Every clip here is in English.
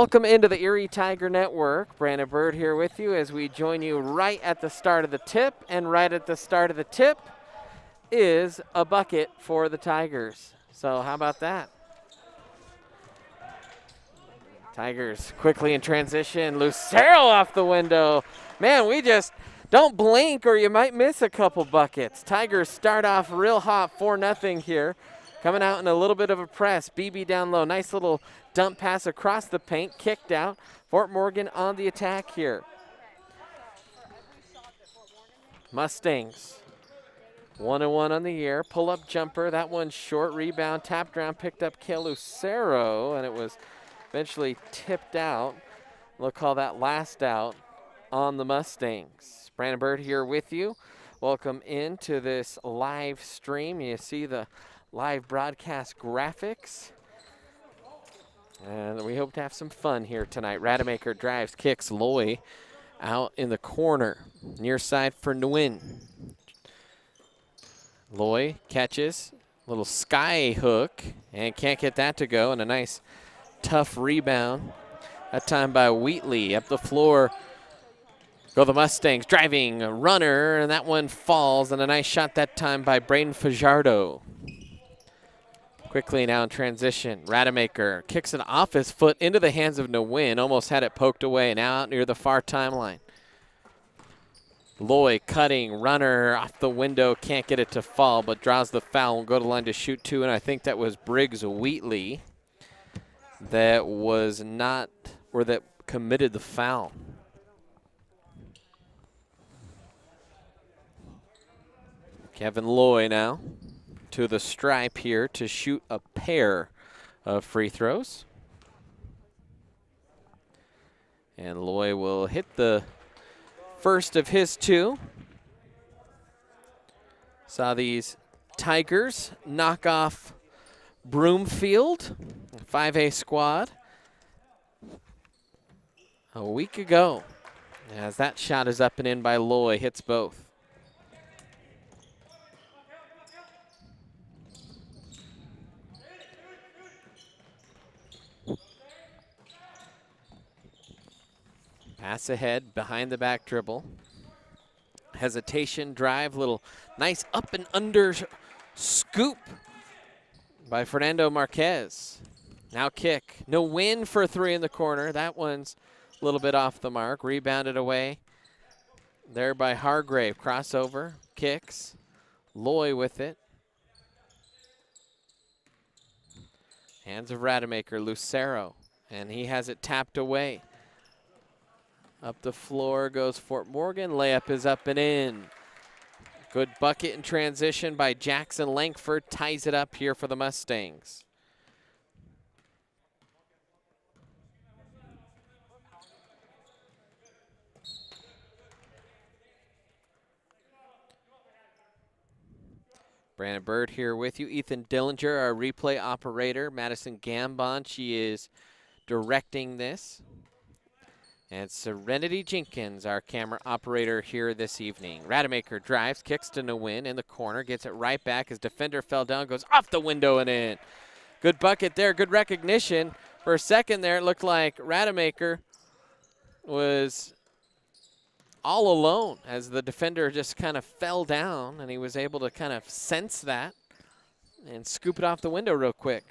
Welcome into the Erie Tiger Network. Brandon Bird here with you as we join you right at the start of the tip. And right at the start of the tip is a bucket for the Tigers. So how about that? Tigers quickly in transition. Lucero off the window. Man, we just don't blink or you might miss a couple buckets. Tigers start off real hot, 4-0 here. Coming out in a little bit of a press. BB down low. Nice little dump pass across the paint. Kicked out. Fort Morgan on the attack here. Mustangs. 1-1 on the year. Pull-up jumper. That one's short. Rebound. Tapped around. Picked up Kale Lucero. And it was eventually tipped out. We'll call that last out on the Mustangs. Brandon Bird here with you. Welcome into this live stream. You see the live broadcast graphics. And we hope to have some fun here tonight. Rademacher drives, kicks Loy out in the corner. Near side for Nguyen. Loy catches, little sky hook, and can't get that to go. And a nice tough rebound. That time by Wheatley. Up the floor go the Mustangs. Driving a runner, and that one falls. And a nice shot that time by Braden Fajardo. Quickly now in transition. Rademacher kicks it off his foot into the hands of Nguyen. Almost had it poked away. Now out near the far timeline. Loy cutting, runner off the window. Can't get it to fall, but draws the foul. Will go to the line to shoot two, and I think that was Briggs Wheatley that was not, or that committed the foul. Kevin Loy now to the stripe here to shoot a pair of free throws. And Loy will hit the first of his two. Saw these Tigers knock off Broomfield, 5A squad, a week ago. As that shot is up and in by Loy, hits both. Pass ahead, behind the back dribble. Hesitation, drive, little nice up and under scoop by Fernando Marquez. Now kick, no win for three in the corner. That one's a little bit off the mark. Rebounded away there by Hargrave. Crossover, kicks. Loy with it. Hands of Rademacher, Lucero, and he has it tapped away. Up the floor goes Fort Morgan. Layup is up and in. Good bucket in transition by Jackson Langford. Ties it up here for the Mustangs. Brandon Bird here with you. Ethan Dillinger, our replay operator. Madison Gambon, she is directing this. And Serenity Jenkins, our camera operator here this evening. Rademacher drives, kicks to Nguyen in the corner, gets it right back. His defender fell down, goes off the window and in. Good bucket there, good recognition. For a second there, it looked like Rademacher was all alone as the defender just kind of fell down, and he was able to kind of sense that and scoop it off the window real quick.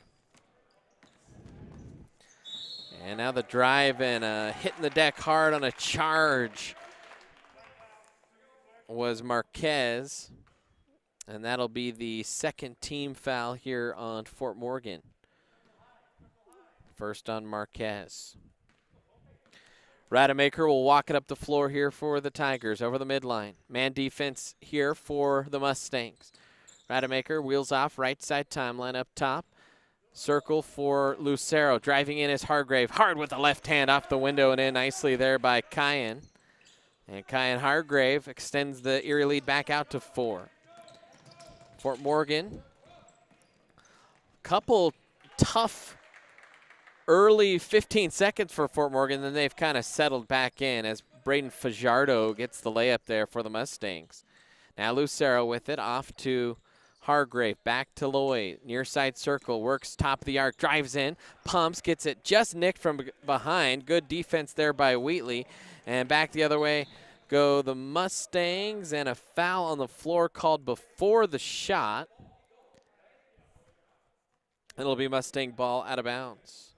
And now the drive and hitting the deck hard on a charge was Marquez. And that'll be the second team foul here on Fort Morgan. First on Marquez. Rademacher will walk it up the floor here for the Tigers over the midline. Man defense here for the Mustangs. Rademacher wheels off right side timeline up top. Circle for Lucero. Driving in is Hargrave. Hard with the left hand off the window and in nicely there by Kyan. And Kyan Hargrave extends the Erie lead back out to 4. Fort Morgan. Couple tough early 15 seconds for Fort Morgan. Then they've kind of settled back in as Braden Fajardo gets the layup there for the Mustangs. Now Lucero with it off to Hargrave back to Lloyd. Near side circle, works top of the arc, drives in, pumps, gets it just nicked from behind. Good defense there by Wheatley. And back the other way go the Mustangs, and a foul on the floor called before the shot. It'll be Mustang ball out of bounds.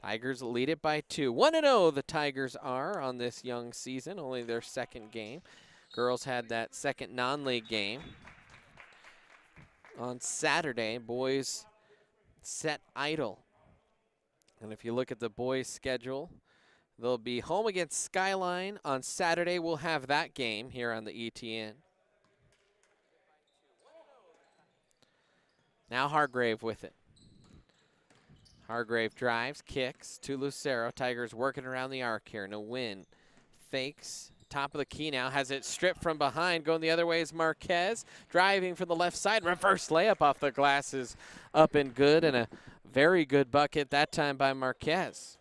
Tigers lead it by 2. 1-0 the Tigers are on this young season, only their second game. Girls had that second non-league game on Saturday. Boys set idle. And if you look at the boys' schedule, they'll be home against Skyline on Saturday. We'll have that game here on the ETN. Now Hargrave with it. Hargrave drives, kicks to Lucero. Tigers working around the arc here. No win. Fakes. Top of the key now. Has it stripped from behind. Going the other way is Marquez. Driving from the left side. Reverse layup off the glasses. Up and good. And a very good bucket that time by Marquez.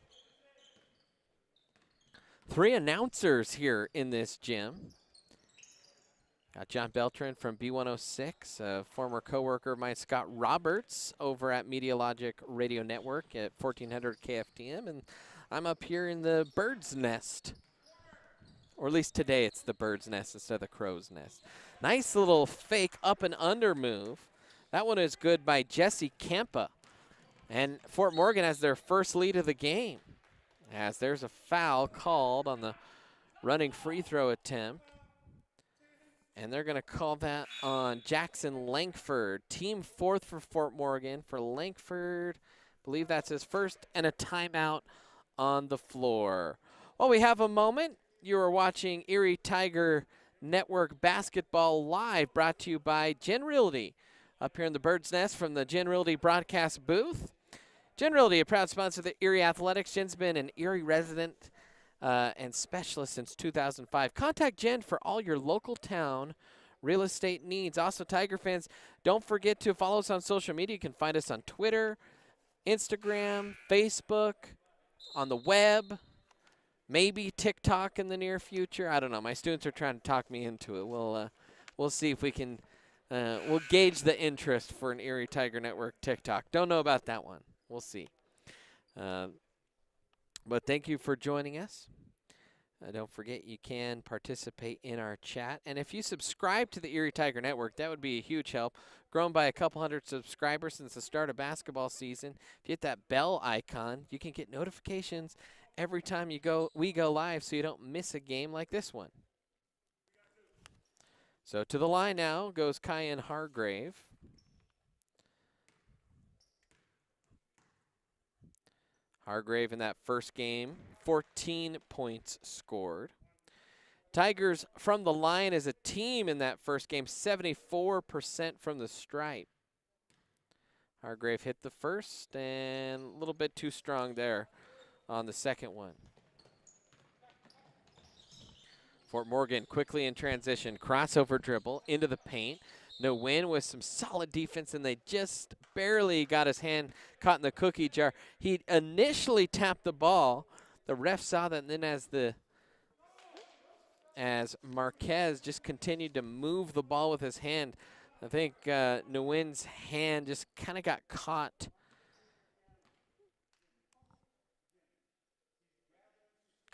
3 announcers here in this gym. Got John Beltran from B106, a former coworker of mine, Scott Roberts, over at Media Logic Radio Network at 1400 KFTM, and I'm up here in the bird's nest. Or at least today it's the bird's nest instead of the crow's nest. Nice little fake up and under move. That one is good by Jesse Campa. And Fort Morgan has their first lead of the game, as there's a foul called on the running free throw attempt. And they're going to call that on Jackson Langford. Team 4th for Fort Morgan. For Langford, I believe that's his first, and a timeout on the floor. Well, we have a moment. You are watching Erie Tiger Network Basketball Live, brought to you by Gen Realty. Up here in the Bird's Nest from the Gen Realty broadcast booth. Gen Realty, a proud sponsor of the Erie Athletics. Jen's been an Erie resident and specialist since 2005. Contact Jen for all your local town real estate needs. Also, Tiger fans, don't forget to follow us on social media. You can find us on Twitter, Instagram, Facebook, on the web, maybe TikTok in the near future. I don't know. My students are trying to talk me into it. We'll see if we can. We'll gauge the interest for an Erie Tiger Network TikTok. Don't know about that one. We'll see. But thank you for joining us. Don't forget you can participate in our chat. And if you subscribe to the Erie Tiger Network, that would be a huge help. Grown by a couple hundred subscribers since the start of basketball season. If you hit that bell icon, you can get notifications every time we go live, so you don't miss a game like this one. So to the line now goes Kyan Hargrave. Hargrave in that first game, 14 points scored. Tigers from the line as a team in that first game, 74% from the stripe. Hargrave hit the first and a little bit too strong there on the second one. Fort Morgan quickly in transition, crossover dribble into the paint. No win with some solid defense, and they just barely got his hand caught in the cookie jar. He initially tapped the ball. The ref saw that, and then as Marquez just continued to move the ball with his hand, I think Nguyen's hand just kind of got caught.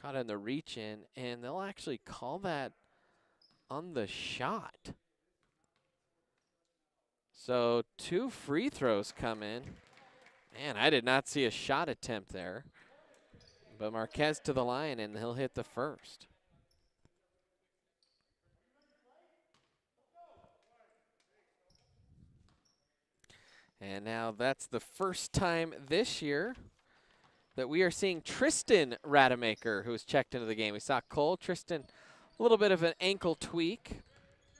Caught in the reach in, and they'll actually call that on the shot. So 2 free throws come in. Man, I did not see a shot attempt there. But Marquez to the line, and he'll hit the first. And now that's the first time this year that we are seeing Tristan Rademacher, who's checked into the game. We saw Cole. Tristan, a little bit of an ankle tweak,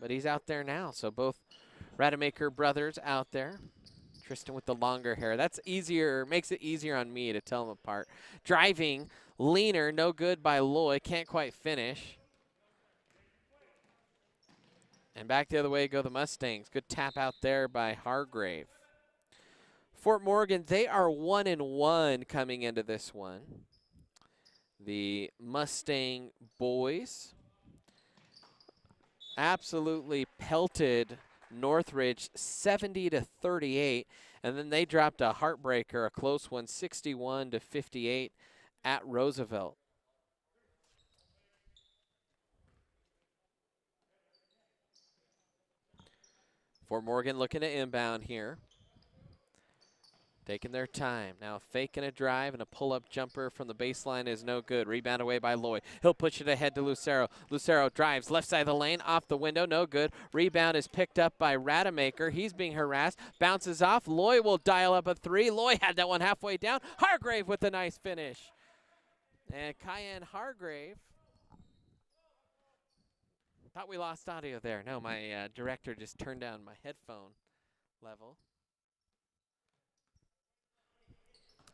but he's out there now. So both Rademacher brothers out there. Tristan with the longer hair. That's easier, makes it easier on me to tell them apart. Driving, leaner, no good by Loy. Can't quite finish. And back the other way go the Mustangs. Good tap out there by Hargrave. Fort Morgan, they are 1-1 coming into this one. The Mustang boys absolutely pelted Northridge 70-38, and then they dropped a heartbreaker, a close one, 61-58 at Roosevelt. Fort Morgan looking to inbound here. Taking their time. Now faking a drive, and a pull-up jumper from the baseline is no good. Rebound away by Loy. He'll push it ahead to Lucero. Lucero drives left side of the lane, off the window, no good. Rebound is picked up by Rademacher. He's being harassed. Bounces off. Loy will dial up a three. Loy had that one halfway down. Hargrave with a nice finish. And Cayenne Hargrave. Thought we lost audio there. No, my director just turned down my headphone level.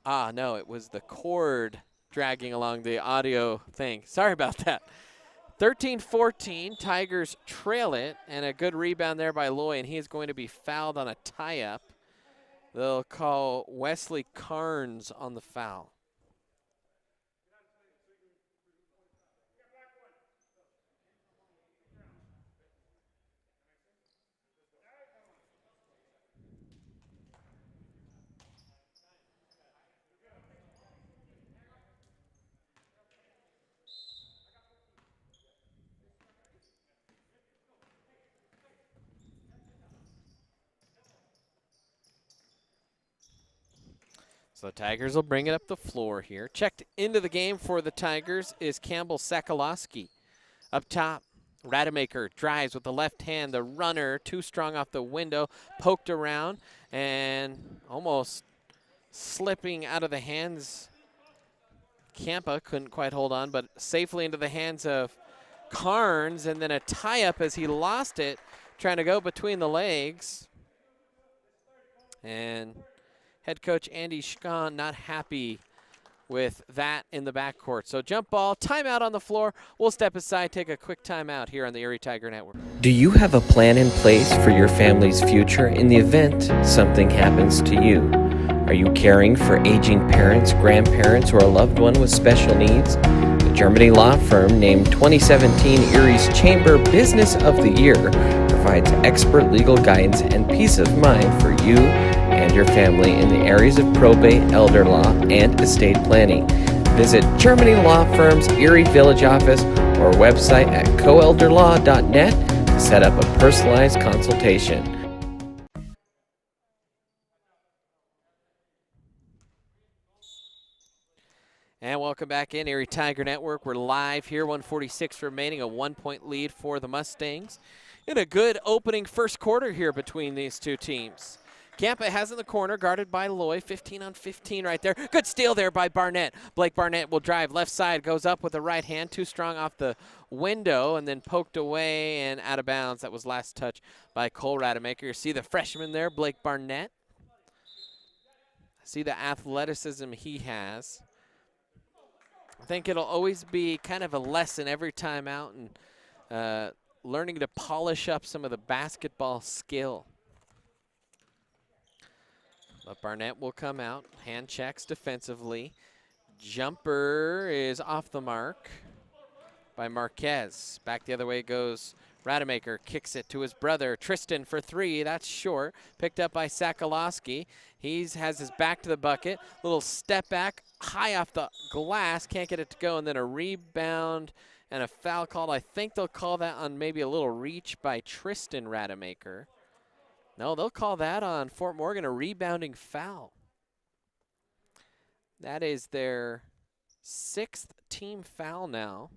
Ah, no, it was the cord dragging along the audio thing. Sorry about that. 13-14, Tigers trail it, and a good rebound there by Loy, and he is going to be fouled on a tie-up. They'll call Wesley Carnes on the foul. So the Tigers will bring it up the floor here. Checked into the game for the Tigers is Campbell Sakalowski. Up top, Rademacher drives with the left hand. The runner, too strong off the window, poked around and almost slipping out of the hands. Campa couldn't quite hold on, but safely into the hands of Carnes, and then a tie-up as he lost it, trying to go between the legs. And head coach Andy Schkan not happy with that in the backcourt. So jump ball, timeout on the floor. We'll step aside, take a quick timeout here on the Erie Tiger Network. Do you have a plan in place for your family's future in the event something happens to you? Are you caring for aging parents, grandparents, or a loved one with special needs? The Germany law firm named 2017 Erie's Chamber Business of the Year provides expert legal guidance and peace of mind for you and your family in the areas of probate, elder law, and estate planning. Visit Germany Law Firm's Erie Village office or website at coelderlaw.net to set up a personalized consultation. And welcome back in Erie Tiger Network. We're live here, 1:46 remaining, a 1-point lead for the Mustangs. In a good opening first quarter here between these two teams. Campa has in the corner, guarded by Loy, 15 on 15 right there. Good steal there by Barnett. Blake Barnett will drive left side, goes up with the right hand, too strong off the window, and then poked away and out of bounds. That was last touch by Cole Rademacher. You see the freshman there, Blake Barnett. See the athleticism he has. I think it'll always be kind of a lesson every time out and learning to polish up some of the basketball skill. But Barnett will come out, hand checks defensively. Jumper is off the mark by Marquez. Back the other way goes Rademacher, kicks it to his brother, Tristan for three. That's short, picked up by Sakalowski. He has his back to the bucket. Little step back, high off the glass, can't get it to go, and then a rebound and a foul called. I think they'll call that on maybe a little reach by Tristan Rademacher. No, they'll call that on Fort Morgan a rebounding foul. That is their 6th team foul now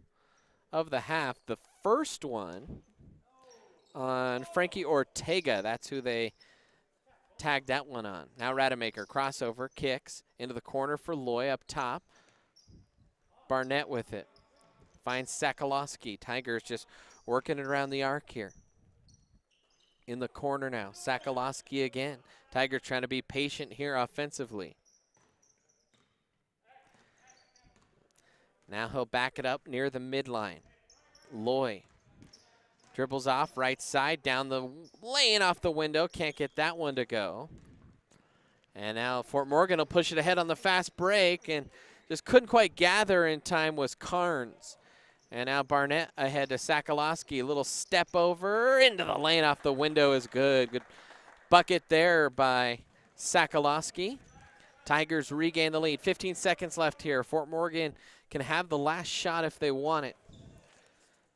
of the half. The first one on Frankie Ortega. That's who they tagged that one on. Now Rademacher, crossover, kicks into the corner for Loy up top. Barnett with it. Finds Sakalowski. Tigers just working it around the arc here. In the corner now, Sakalowski again. Tigers trying to be patient here offensively. Now he'll back it up near the midline. Loy dribbles off right side, down the lane off the window. Can't get that one to go. And now Fort Morgan will push it ahead on the fast break, and just couldn't quite gather in time was Carnes. And now Barnett ahead to Sakalowski. A little step over into the lane off the window is good. Good bucket there by Sakalowski. Tigers regain the lead. 15 seconds left here. Fort Morgan can have the last shot if they want it.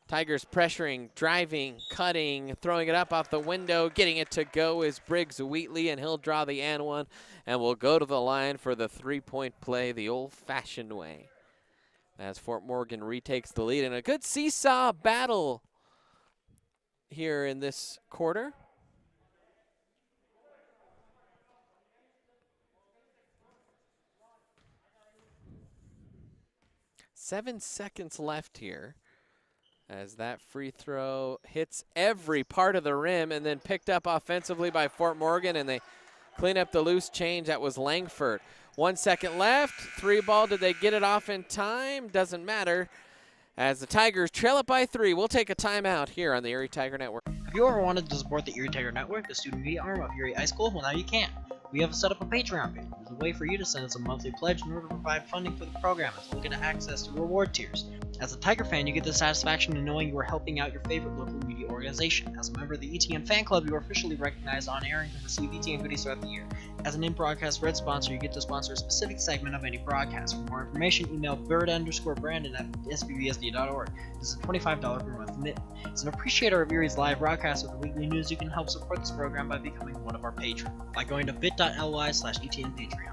Tigers pressuring, driving, cutting, throwing it up off the window. Getting it to go is Briggs Wheatley, and he'll draw the and one, and will go to the line for the three-point play the old-fashioned way. As Fort Morgan retakes the lead in a good seesaw battle here in this quarter. Seven seconds left here as that free throw hits every part of the rim and then picked up offensively by Fort Morgan, and they clean up the loose change. That was Langford. 1 second left. Three ball. Did they get it off in time? Doesn't matter. As the Tigers trail it by 3, we'll take a timeout here on the Erie Tiger Network. Have you ever wanted to support the Erie Tiger Network, the student media arm of Erie High School? Well, now you can. We have set up a Patreon page. There's a way for you to send us a monthly pledge in order to provide funding for the program, as well as get access to reward tiers. As a Tiger fan, you get the satisfaction of knowing you are helping out your favorite local media organization. As a member of the ETN fan club, you are officially recognized on air and can receive ETN goodies throughout the year. As an in-broadcast red sponsor, you get to sponsor a specific segment of any broadcast. For more information, email bird_brandon@sbbsd.org. This is a $25 per month commitment. As an appreciator of Erie's live broadcast with the weekly news, you can help support this program by becoming one of our patrons by going to bit.ly/ETN Patreon.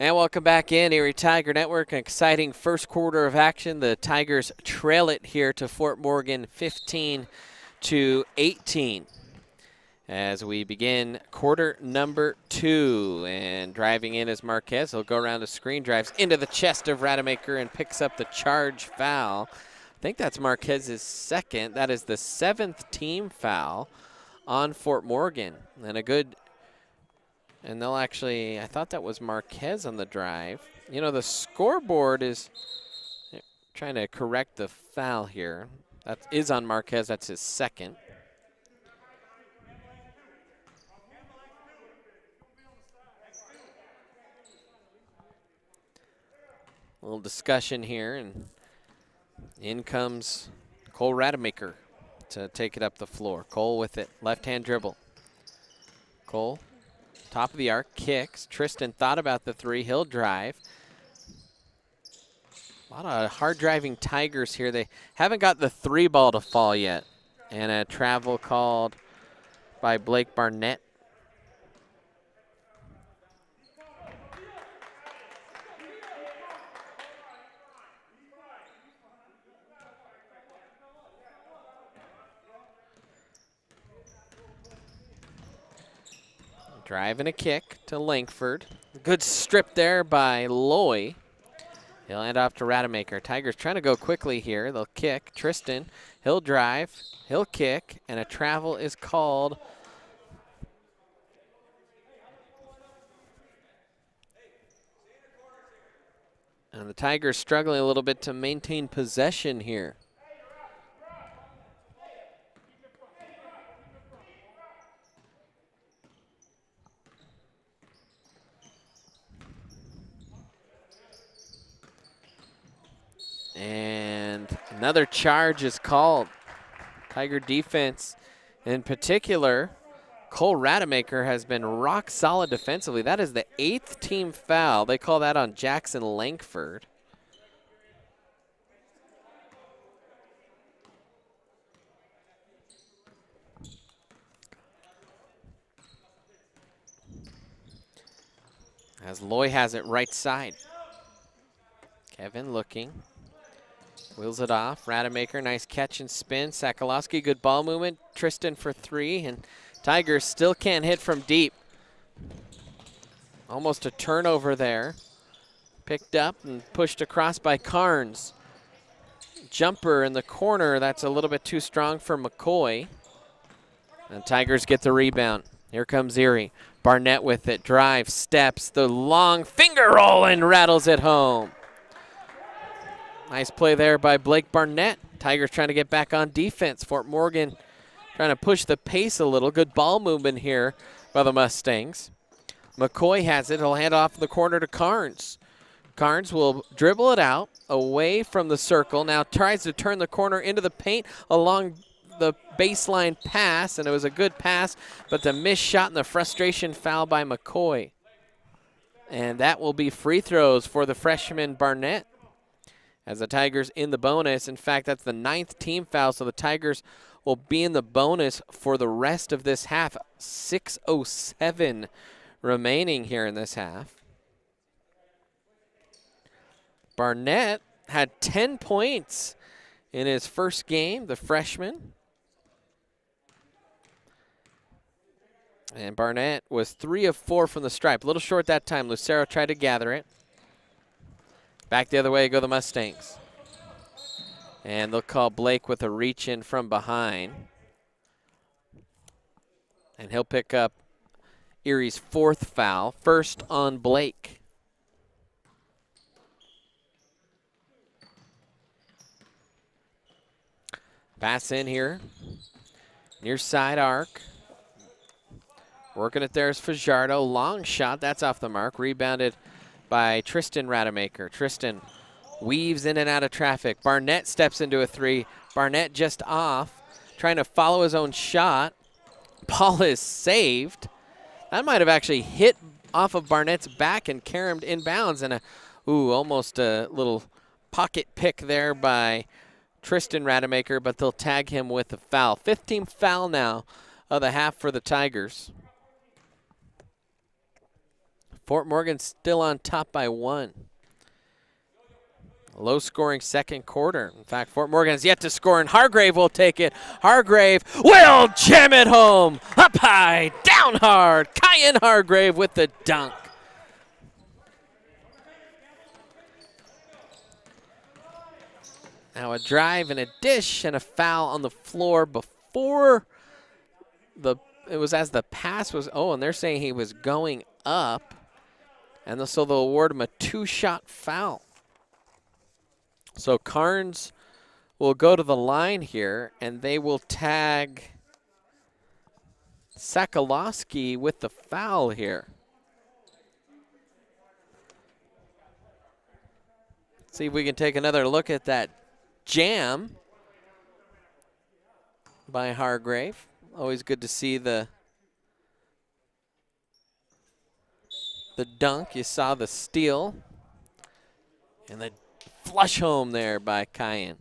And welcome back in, Erie Tiger Network. An exciting first quarter of action. The Tigers trail it here to Fort Morgan 15-18 as we begin quarter number 2. And driving in is Marquez. He'll go around the screen, drives into the chest of Rademacher and picks up the charge foul. I think that's Marquez's second. That is the 7th team foul on Fort Morgan. And a good... And they'll actually, I thought that was Marquez on the drive. You know, the scoreboard is trying to correct the foul here. That is on Marquez, that's his second. A little discussion here, and in comes Cole Rademacher to take it up the floor. Cole with it, left-hand dribble. Cole. Top of the arc, kicks. Tristan thought about the 3. He'll drive. A lot of hard-driving Tigers here. They haven't got the 3 ball to fall yet. And a travel called by Blake Barnett. Drive and a kick to Langford. Good strip there by Loy. He'll hand off to Rademacher. Tigers trying to go quickly here. They'll kick. Tristan, he'll drive, he'll kick, and a travel is called. And the Tigers struggling a little bit to maintain possession here. And another charge is called. Tiger defense, in particular, Cole Rademacher has been rock solid defensively. That is the 8th team foul. They call that on Jackson Langford. As Loy has it right side. Kevin looking. Wheels it off. Rademacher, nice catch and spin. Sakalowski, good ball movement. Tristan for three, and Tigers still can't hit from deep. Almost a turnover there. Picked up and pushed across by Carnes. Jumper in the corner, that's a little bit too strong for McCoy. And Tigers get the rebound. Here comes Erie. Barnett with it, drives, steps, the long finger roll and rattles it home. Nice play there by Blake Barnett. Tigers trying to get back on defense. Fort Morgan trying to push the pace a little. Good ball movement here by the Mustangs. McCoy has it. He'll hand off the corner to Carnes. Carnes will dribble it out away from the circle. Now tries to turn the corner into the paint along the baseline pass, and it was a good pass, but the missed shot and the frustration foul by McCoy. And that will be free throws for the freshman Barnett as the Tigers in the bonus. In fact, that's the 9th team foul, so the Tigers will be in the bonus for the rest of this half. 6:07 remaining here in this half. Barnett had 10 points in his first game, the freshman. And Barnett was 3 of 4 from the stripe. A little short that time. Lucero tried to gather it. Back the other way go the Mustangs. And they'll call Blake with a reach in from behind. And he'll pick up Erie's 4th foul, first on Blake. Pass in here. Near side arc. Working it there is Fajardo. Long shot. That's off the mark. Rebounded by Tristan Rademacher. Tristan weaves in and out of traffic. Barnett steps into a three. Barnett just off. Trying to follow his own shot. Ball is saved. That might have actually hit off of Barnett's back and carried him inbounds. And almost a little pocket pick there by Tristan Rademacher, but they'll tag him with a foul. 15th foul now of the half for the Tigers. Fort Morgan still on top by 1. A low-scoring second quarter. In fact, Fort Morgan has yet to score, and Hargrave will take it. Hargrave will jam it home. Up high, down hard. Kyan Hargrave with the dunk. Now a drive and a dish and a foul on the floor before it was as the pass was, and they're saying he was going up. And so they'll award him a 2-shot foul. So Carnes will go to the line here, and they will tag Sakalowski with the foul here. See if we can take another look at that jam by Hargrave. Always good to see the dunk. You saw the steal and the flush home there by Kyan.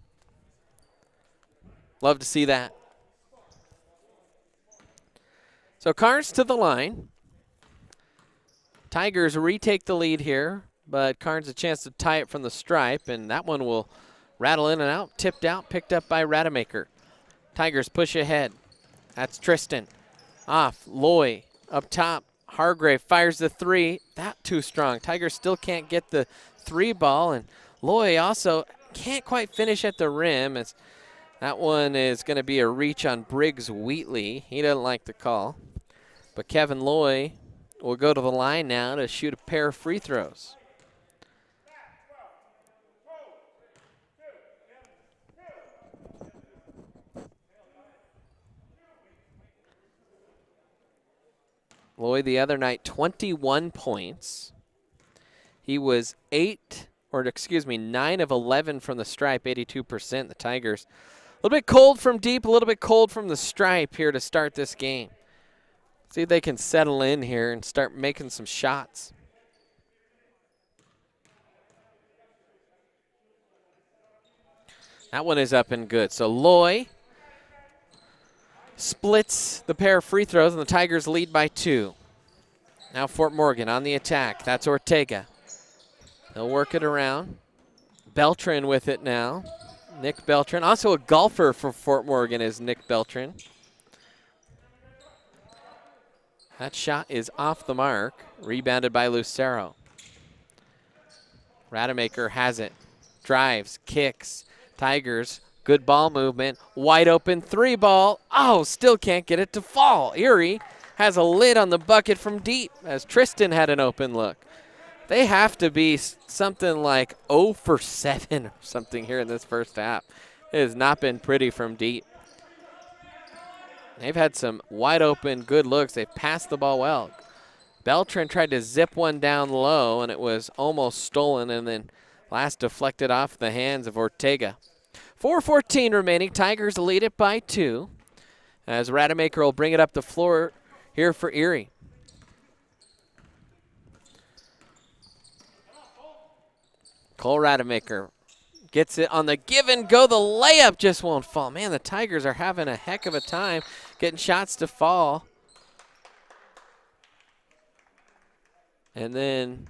Love to see that. So Carnes to the line. Tigers retake the lead here, but Carnes a chance to tie it from the stripe, and that one will rattle in and out, tipped out, picked up by Rademacher. Tigers push ahead. That's Tristan. Off, Loy, up top. Hargrave fires the three. That too strong. Tigers still can't get the 3 ball, and Loy also can't quite finish at the rim. That one is going to be a reach on Briggs Wheatley. He doesn't like the call. But Kevin Loy will go to the line now to shoot a pair of free throws. Loy the other night, 21 points. He was 9 of 11 from the stripe, 82%. The Tigers a little bit cold from deep, a little bit cold from the stripe here to start this game. See if they can settle in here and start making some shots. That one is up and good. So Loy splits the pair of free throws, and the Tigers lead by 2. Now Fort Morgan on the attack. That's Ortega. They'll work it around. Beltran with it now. Nick Beltran. Also a golfer for Fort Morgan is Nick Beltran. That shot is off the mark. Rebounded by Lucero. Rademacher has it. Drives, kicks. Tigers, good ball movement. Wide open 3-ball. Oh, still can't get it to fall. Erie has a lid on the bucket from deep as Tristan had an open look. They have to be something like 0 for 7 or something here in this first half. It has not been pretty from deep. They've had some wide open good looks. They've passed the ball well. Beltran tried to zip one down low, and it was almost stolen, and then last deflected off the hands of Ortega. 4:14 remaining. Tigers lead it by 2 as Rademacher will bring it up the floor here for Erie. Cole Rademacher gets it on the give and go. The layup just won't fall. Man, the Tigers are having a heck of a time getting shots to fall. And then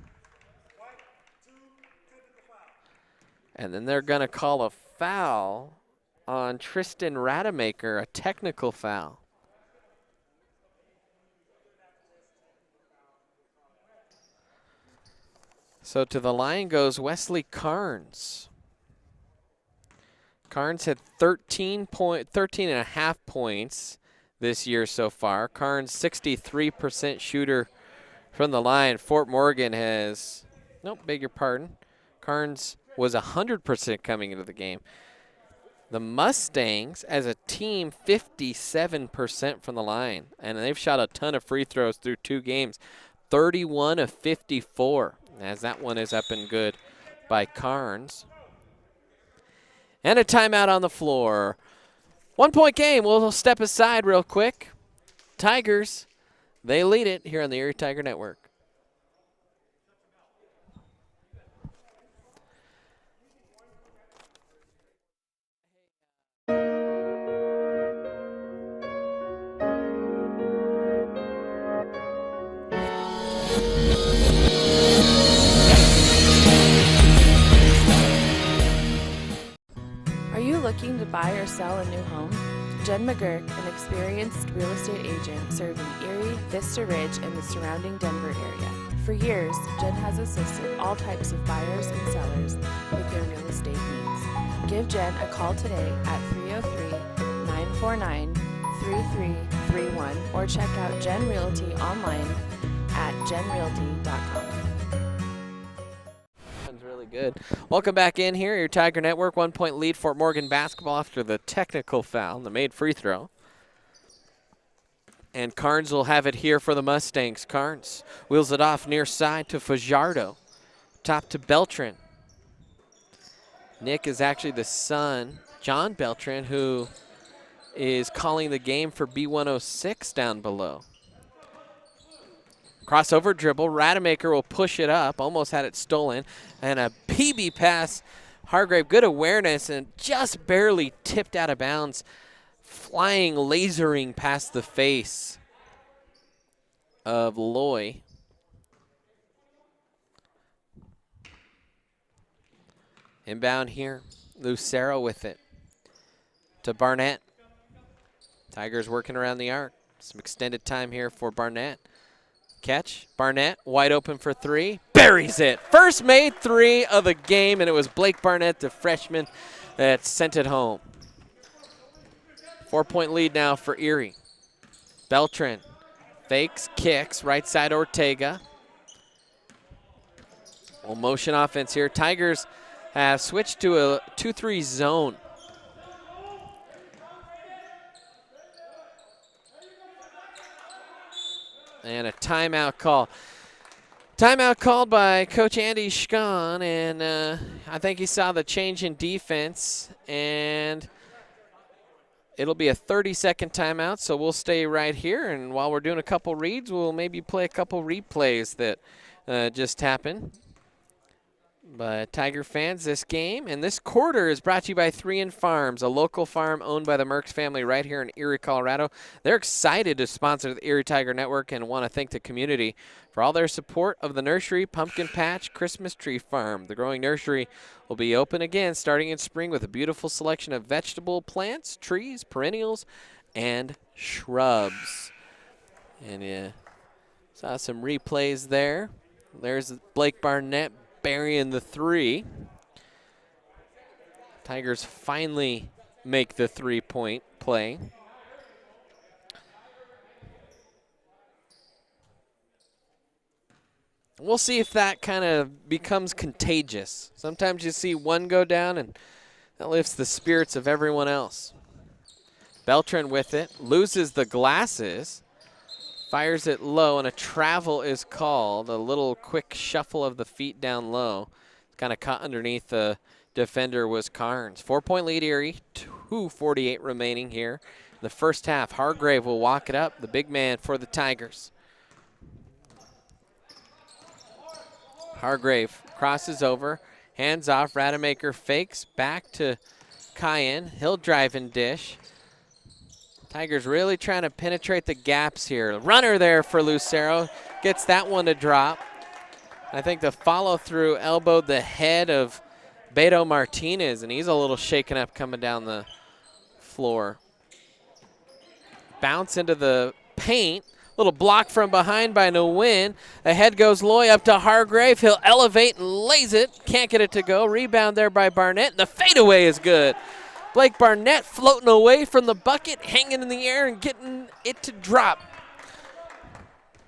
they're going to call a foul on Tristan Rademacher, a technical foul. So to the line goes Wesley Carnes. Carnes had 13 and a half points this year so far. Carnes 63% shooter from the line. Fort Morgan has, nope, beg your pardon. Carnes was 100% coming into the game. The Mustangs, as a team, 57% from the line. And they've shot a ton of free throws through 2 games. 31 of 54, as that one is up and good by Carnes. And a timeout on the floor. 1-point game. We'll step aside real quick. Tigers, they lead it here on the Erie Tiger Network. Are you looking to buy or sell a new home? Jen McGurk, an experienced real estate agent serving Erie, Vista Ridge, and the surrounding Denver area. For years, Jen has assisted all types of buyers and sellers with their real estate needs. Give Jen a call today at 303-949-3331 or check out Jen Realty online at jenrealty.com. Really good. Welcome back in here, your Tiger Network. 1-point lead, Fort Morgan basketball after the technical foul, the made free throw. And Carnes will have it here for the Mustangs. Carnes wheels it off near side to Fajardo. Top to Beltran. Nick is actually the son, John Beltran, who is calling the game for B106 down below. Crossover dribble. Rademacher will push it up. Almost had it stolen. And a PB pass. Hargrave, good awareness and just barely tipped out of bounds. Flying, lasering past the face of Loy. Inbound here. Lucero with it. To Barnett. Tigers working around the arc. Some extended time here for Barnett. Catch. Barnett wide open for 3. Buries it. First made 3 of the game, and it was Blake Barnett, the freshman, that sent it home. 4-point lead now for Erie. Beltran fakes, kicks, right side Ortega. Well, motion offense here. Tigers have switched to a 2-3 zone. And a timeout call. Timeout called by Coach Andy Schkan, and I think he saw the change in defense, and it'll be a 30-second timeout, so we'll stay right here, and while we're doing a couple reads, we'll maybe play a couple replays that just happened. But Tiger fans, this game and this quarter is brought to you by 3 Farms, a local farm owned by the Merckx family right here in Erie, Colorado. They're excited to sponsor the Erie Tiger Network and want to thank the community for all their support of the nursery, Pumpkin Patch, Christmas Tree Farm. The growing nursery will be open again starting in spring with a beautiful selection of vegetable plants, trees, perennials, and shrubs. And you saw some replays there. There's Blake Barnett burying the 3. Tigers finally make the 3-point play. We'll see if that kind of becomes contagious. Sometimes you see one go down and that lifts the spirits of everyone else. Beltran with it, loses the glasses, fires it low, and a travel is called. A little quick shuffle of the feet down low. Kind of caught underneath the defender was Carnes. 4-point lead Erie, 2:48 remaining here. In the first half, Hargrave will walk it up, the big man for the Tigers. Hargrave crosses over, hands off, Rademacher fakes, back to Cayenne. He'll drive and dish. Tigers really trying to penetrate the gaps here. Runner there for Lucero. Gets that one to drop. I think the follow-through elbowed the head of Beto Martinez, and he's a little shaken up coming down the floor. Bounce into the paint. Little block from behind by Nguyen. Ahead goes Loy up to Hargrave. He'll elevate and lays it. Can't get it to go. Rebound there by Barnett. The fadeaway is good. Blake Barnett floating away from the bucket, hanging in the air and getting it to drop.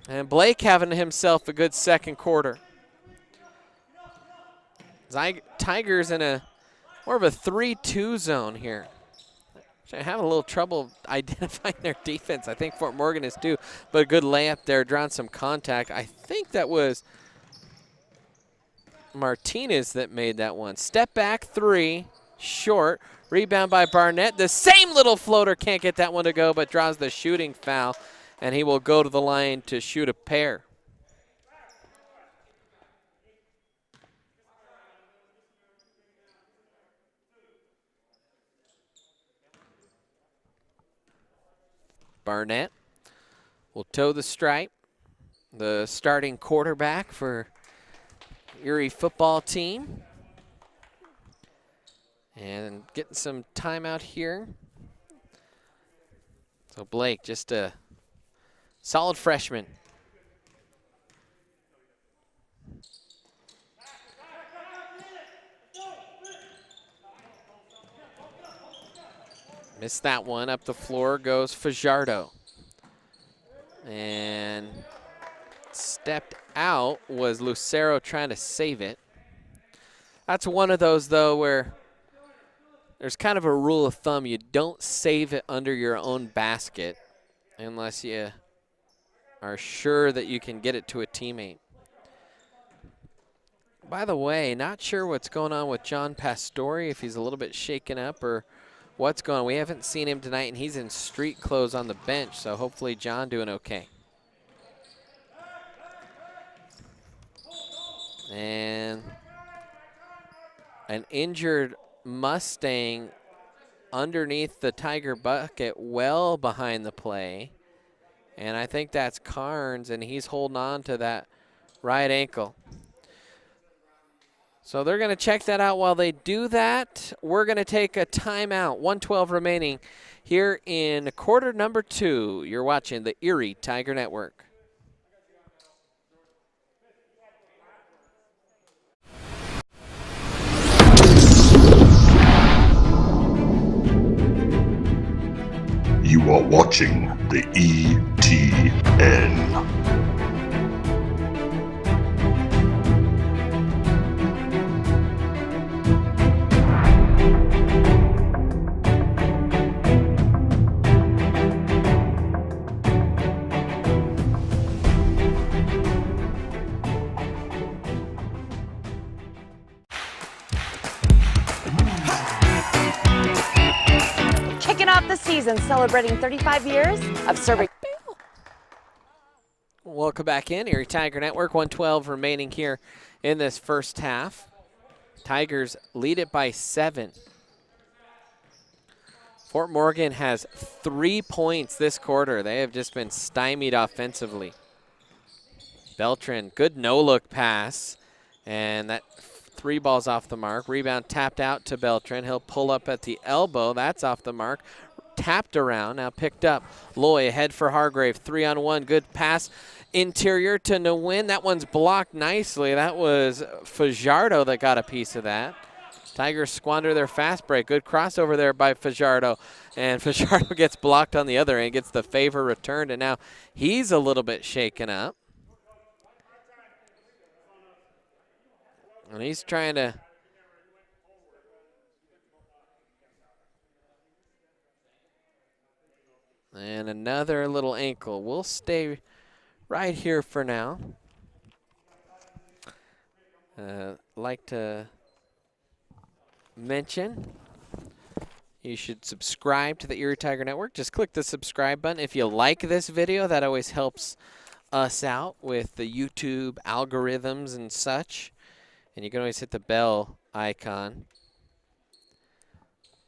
And Blake having himself a good second quarter. Tigers in a more of a 3-2 zone here. Actually, having a little trouble identifying their defense. I think Fort Morgan is too, but a good layup there, drawing some contact. I think that was Martinez that made that one. Step back 3, short. Rebound by Barnett. The same little floater, can't get that one to go, but draws the shooting foul, and he will go to the line to shoot a pair. Barnett will toe the stripe. The starting quarterback for Erie football team. And getting some time out here. So Blake, just a solid freshman. Missed that one. Up the floor goes Fajardo. And stepped out was Lucero trying to save it. That's one of those, though, where there's kind of a rule of thumb. You don't save it under your own basket unless you are sure that you can get it to a teammate. By the way, not sure what's going on with John Pastore, if he's a little bit shaken up or what's going on. We haven't seen him tonight, and he's in street clothes on the bench, so hopefully John doing okay. And an injured Mustang underneath the Tiger bucket, well behind the play. And I think that's Carnes, and he's holding on to that right ankle. So they're going to check that out. While they do that, we're going to take a timeout. 1:12 remaining here in quarter number 2. You're watching the Erie Tiger Network. You are watching the ETN. Off the season, celebrating 35 years of serving. Welcome back in, Erie Tiger Network. 1:12 remaining here in this first half. Tigers lead it by 7. Fort Morgan has 3 points this quarter. They have just been stymied offensively. Beltran, good no-look pass. And that 3 balls off the mark. Rebound tapped out to Beltran. He'll pull up at the elbow. That's off the mark. Tapped around, now picked up. Loy ahead for Hargrave. 3-on-1, good pass. Interior to Nguyen. That one's blocked nicely. That was Fajardo that got a piece of that. Tigers squander their fast break. Good crossover there by Fajardo. And Fajardo gets blocked on the other end, gets the favor returned, and now he's a little bit shaken up. And he's trying to and another little ankle. We'll stay right here for now. Like to mention, you should subscribe to the Erie Tiger Network. Just click the subscribe button. If you like this video, that always helps us out with the YouTube algorithms and such. And you can always hit the bell icon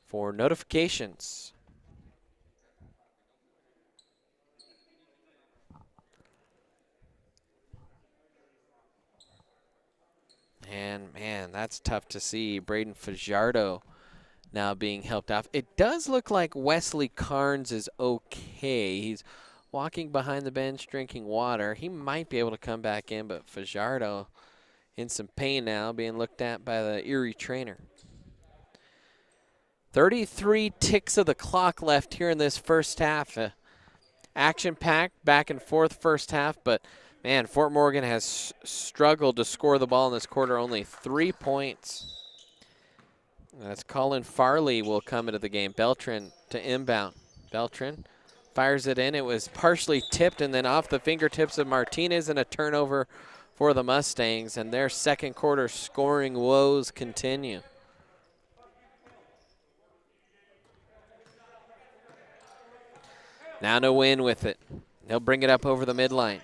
for notifications. And, man, that's tough to see. Braden Fajardo now being helped off. It does look like Wesley Carnes is okay. He's walking behind the bench, drinking water. He might be able to come back in, but Fajardo in some pain now, being looked at by the Erie trainer. 33 ticks of the clock left here in this first half. Action-packed, back and forth first half, but man, Fort Morgan has struggled to score the ball in this quarter, only 3 points. That's Colin Farley will come into the game. Beltran to inbound. Beltran fires it in. It was partially tipped and then off the fingertips of Martinez, and a turnover for the Mustangs, and their second quarter scoring woes continue. Now Nguyen with it. They'll bring it up over the midline.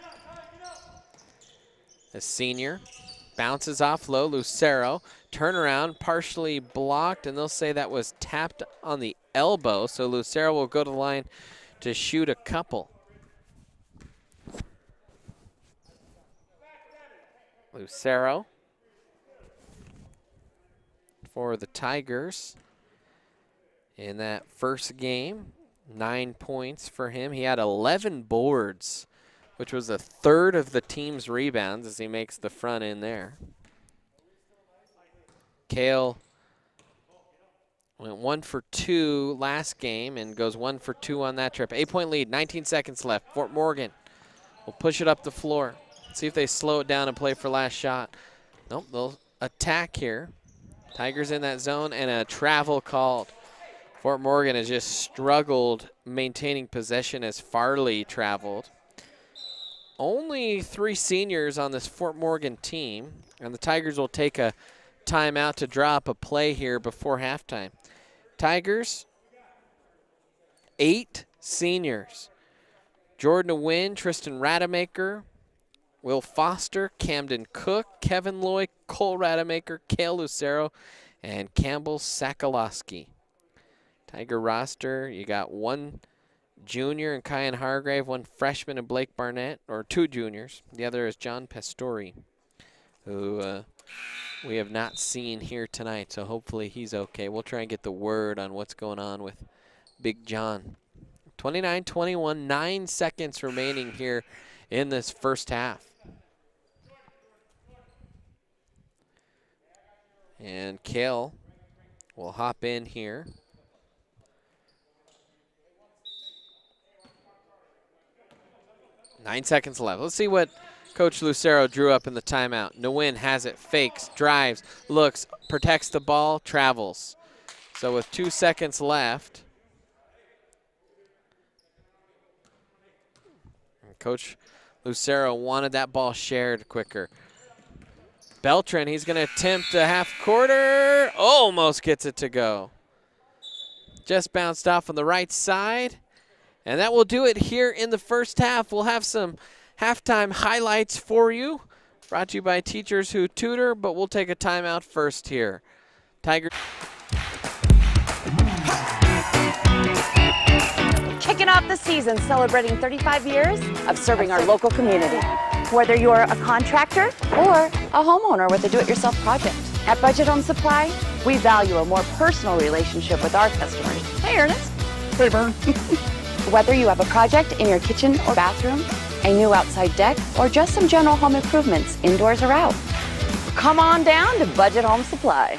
The senior bounces off low. Lucero, turnaround, partially blocked, and they'll say that was tapped on the elbow, so Lucero will go to the line to shoot a couple. Lucero for the Tigers in that first game. 9 points for him. He had 11 boards, which was a third of the team's rebounds as he makes the front end there. Kale went 1 for 2 last game and goes 1 for 2 on that trip. 8-point lead, 19 seconds left. Fort Morgan will push it up the floor. See if they slow it down and play for last shot. Nope, they'll attack here. Tigers in that zone and a travel called. Fort Morgan has just struggled maintaining possession as Farley traveled. Only 3 seniors on this Fort Morgan team, and the Tigers will take a timeout to draw up a play here before halftime. Tigers, 8 seniors. Jordan Nguyen, Tristan Rademacher, Will Foster, Camden Cook, Kevin Loy, Cole Rademacher, Kale Lucero, and Campbell Sakalowski. Tiger roster, you got 1 junior and Kyan Hargrave, 1 freshman and Blake Barnett, or 2 juniors. The other is John Pastori, who we have not seen here tonight, so hopefully he's okay. We'll try and get the word on what's going on with Big John. 29-21, 9 seconds remaining here in this first half. And Kale will hop in here. Nine seconds left. Let's see what Coach Lucero drew up in the timeout. Nguyen has it, fakes, drives, looks, protects the ball, travels. So with 2 seconds left, Coach Lucero wanted that ball shared quicker. Beltran, he's going to attempt a half quarter. Almost gets it to go. Just bounced off on the right side. And that will do it here in the first half. We'll have some halftime highlights for you Brought to you by Teachers Who Tutor, but we'll take a timeout first here. Tiger. Kicking off the season celebrating 35 years of serving our local community. Whether you're a contractor or a homeowner with a do-it-yourself project. At Budget Home Supply, we value a more personal relationship with our customers. Hey, Ernest. Hey, Vern. Whether you have a project in your kitchen or bathroom, a new outside deck, or just some general home improvements, indoors or out, come on down to Budget Home Supply.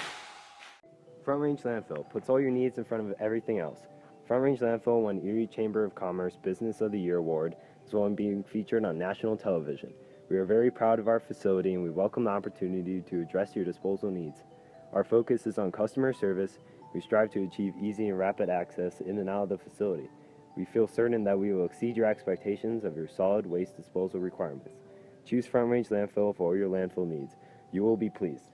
Front Range Landfill puts all your needs in front of everything else. Front Range Landfill won Erie Chamber of Commerce Business of the Year Award, as well as being featured on national television. We are very proud of our facility and we welcome the opportunity to address your disposal needs. Our focus is on customer service. We strive to achieve easy and rapid access in and out of the facility. We feel certain that we will exceed your expectations of your solid waste disposal requirements. Choose Front Range Landfill for all your landfill needs. You will be pleased.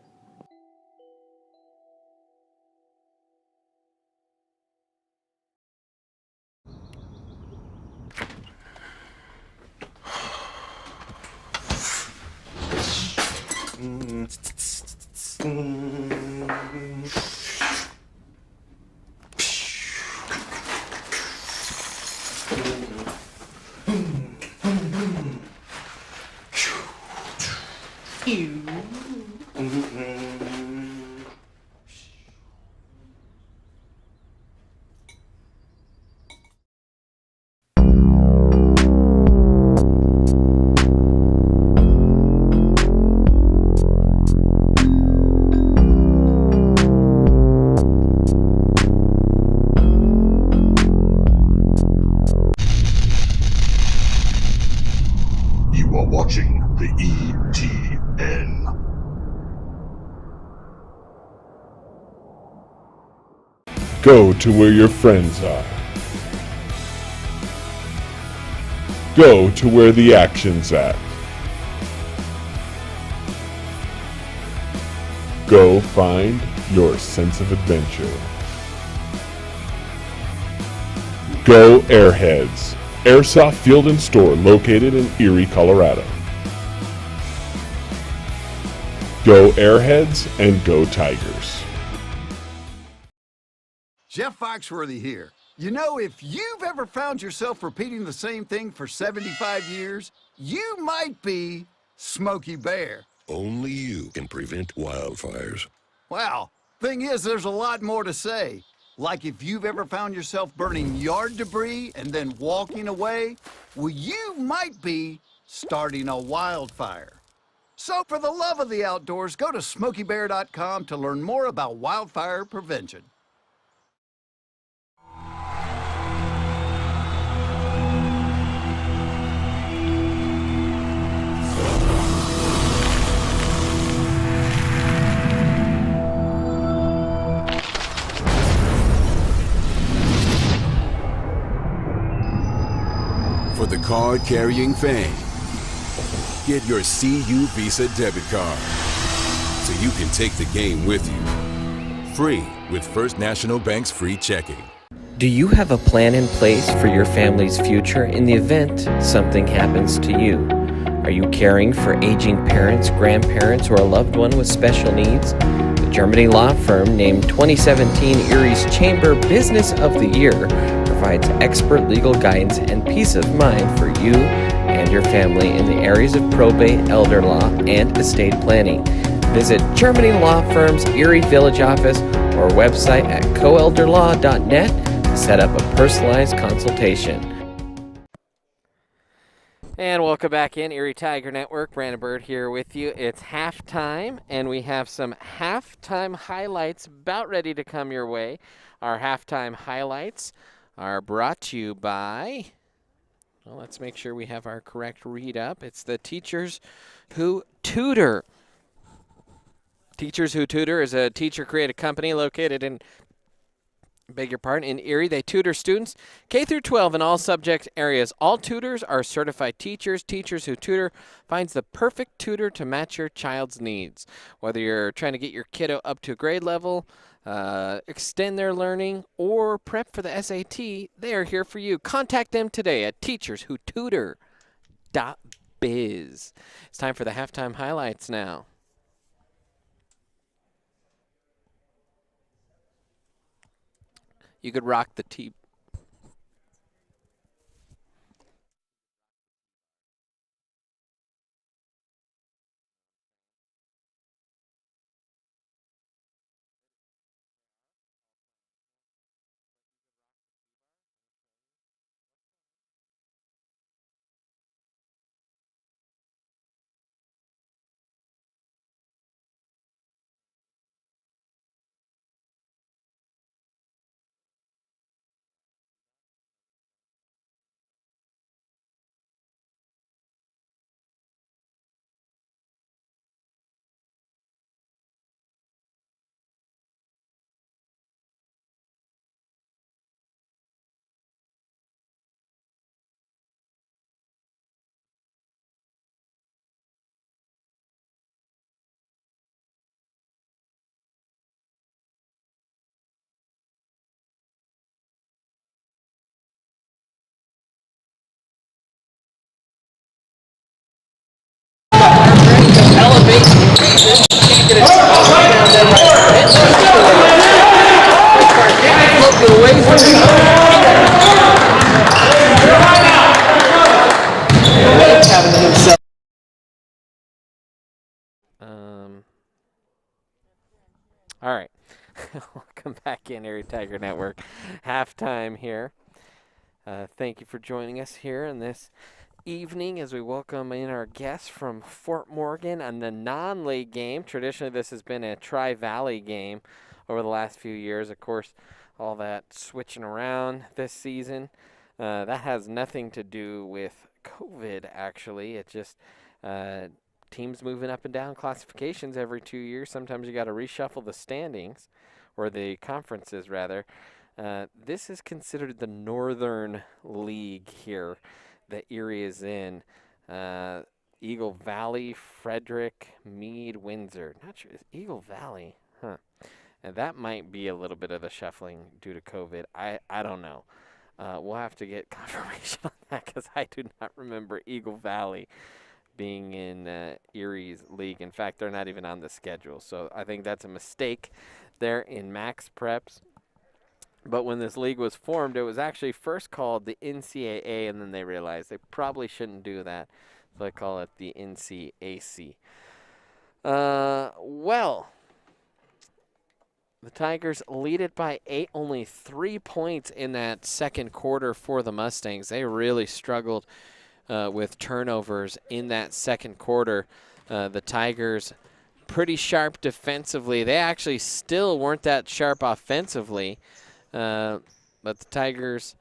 You are watching the ETN. Go to where your friends are. Go to where the action's at. Go find your sense of adventure. Go Airheads, Airsoft Field and Store located in Erie, Colorado. Go Airheads and go Tigers. Jeff Foxworthy here. You know, if you've ever found yourself repeating the same thing for 75 years, you might be Smokey Bear. Only you can prevent wildfires. Well, thing is, there's a lot more to say. Like if you've ever found yourself burning yard debris and then walking away, well, you might be starting a wildfire. So for the love of the outdoors, go to SmokeyBear.com to learn more about wildfire prevention. For the card-carrying fan, get your CU Visa debit card so you can take the game with you. Free with First National Bank's free checking. Do you have a plan in place for your family's future in the event something happens to you? Are you caring for aging parents, grandparents, or a loved one with special needs? The Germany law firm named 2017 Erie's Chamber Business of the Year provides expert legal guidance and peace of mind for you and your family in the areas of probate, elder law, and estate planning. Visit Germany Law Firm's Erie Village office or website at coelderlaw.net to set up a personalized consultation. And welcome back in, Erie Tiger Network. Brandon Bird here with you. It's halftime, and we have some halftime highlights about ready to come your way. Our halftime highlights are brought to you by, well, let's make sure we have our correct read up. It's the Teachers Who Tutor. Teachers Who Tutor is a teacher-created company located in, in Erie. They tutor students K through 12 in all subject areas. All tutors are certified teachers. Teachers Who Tutor finds the perfect tutor to match your child's needs. Whether you're trying to get your kiddo up to grade level, extend their learning, or prep for the SAT, they are here for you. Contact them today at teacherswhotutor.biz. biz. It's time for the halftime highlights now. You could rock the T. All right. Welcome back in, Erie Tiger Network. Halftime here. Thank you for joining us here in this evening as we welcome in our guests from Fort Morgan on the non-league game. Traditionally, this has been a Tri-Valley game over the last few years. Of course, all that switching around this season. That has nothing to do with COVID, actually. It just teams moving up and down classifications every 2 years. Sometimes you got to reshuffle the standings, or the conferences, rather. This is considered the Northern League here that Erie is in. Eagle Valley, Frederick, Meade, Windsor. Not sure. Is Eagle Valley? Huh. And that might be a little bit of the shuffling due to COVID. I don't know. We'll have to get confirmation on that because I do not remember Eagle Valley being in Erie's league. In fact, they're not even on the schedule. So I think that's a mistake there in Max Preps. But when this league was formed, it was actually first called the NCAA, and then they realized they probably shouldn't do that. So they call it the NCAC. Well, the Tigers lead it by 8, only 3 points in that second quarter for the Mustangs. They really struggled with turnovers in that second quarter. The Tigers pretty sharp defensively. They actually still weren't that sharp offensively, but the Tigers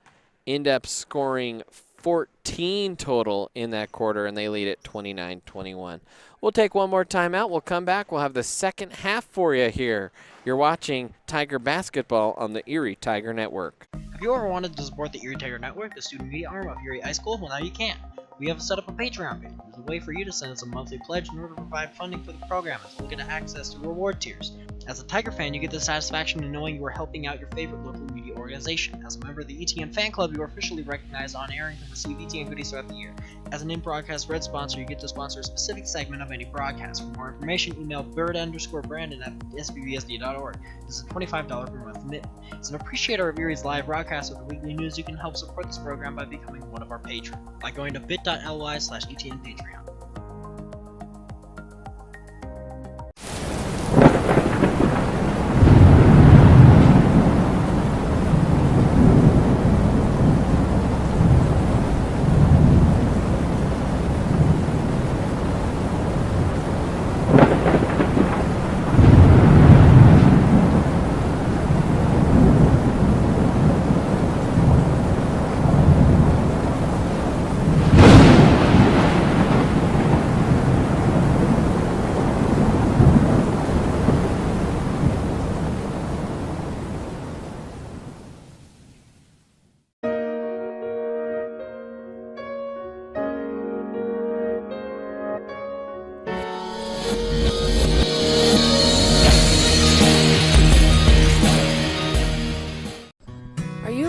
end up scoring 14 total in that quarter, and they lead it 29-21. We'll take one more timeout. We'll come back. We'll have the second half for you here. You're watching Tiger Basketball on the Erie Tiger Network. Have you ever wanted to support the Erie Tiger Network, the student media arm of Erie High School? Well, now you can. We have set up a Patreon page. There's a way for you to send us a monthly pledge in order to provide funding for the program and look at access to reward tiers. As a Tiger fan, you get the satisfaction of knowing you are helping out your favorite local media organization. As a member of the ETN fan club, you are officially recognized on air and can receive ETN goodies throughout the year. As an in-broadcast red sponsor, you get to sponsor a specific segment of any broadcast. For more information, email bird_brandon at sbbsd.org. This is a $25 per month commitment. As an appreciator of Erie's live broadcast with the weekly news, you can help support this program by becoming one of our patrons by going to bit.ly/ETN Patreon.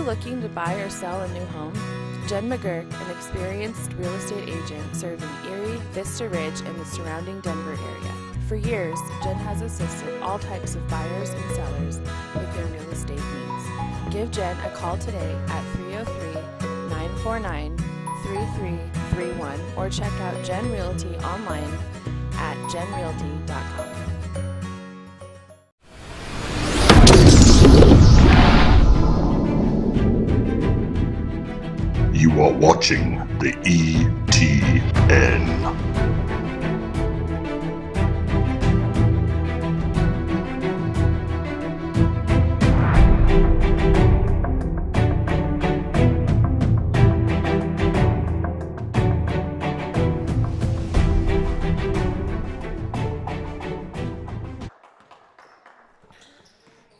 Looking to buy or sell a new home? Jen McGurk, an experienced real estate agent serving Erie, Vista Ridge, and the surrounding Denver area. For years, Jen has assisted all types of buyers and sellers with their real estate needs. Give Jen a call today at 303-949-3331 or check out Jen Realty online at jenrealty.com. You are watching the ETN.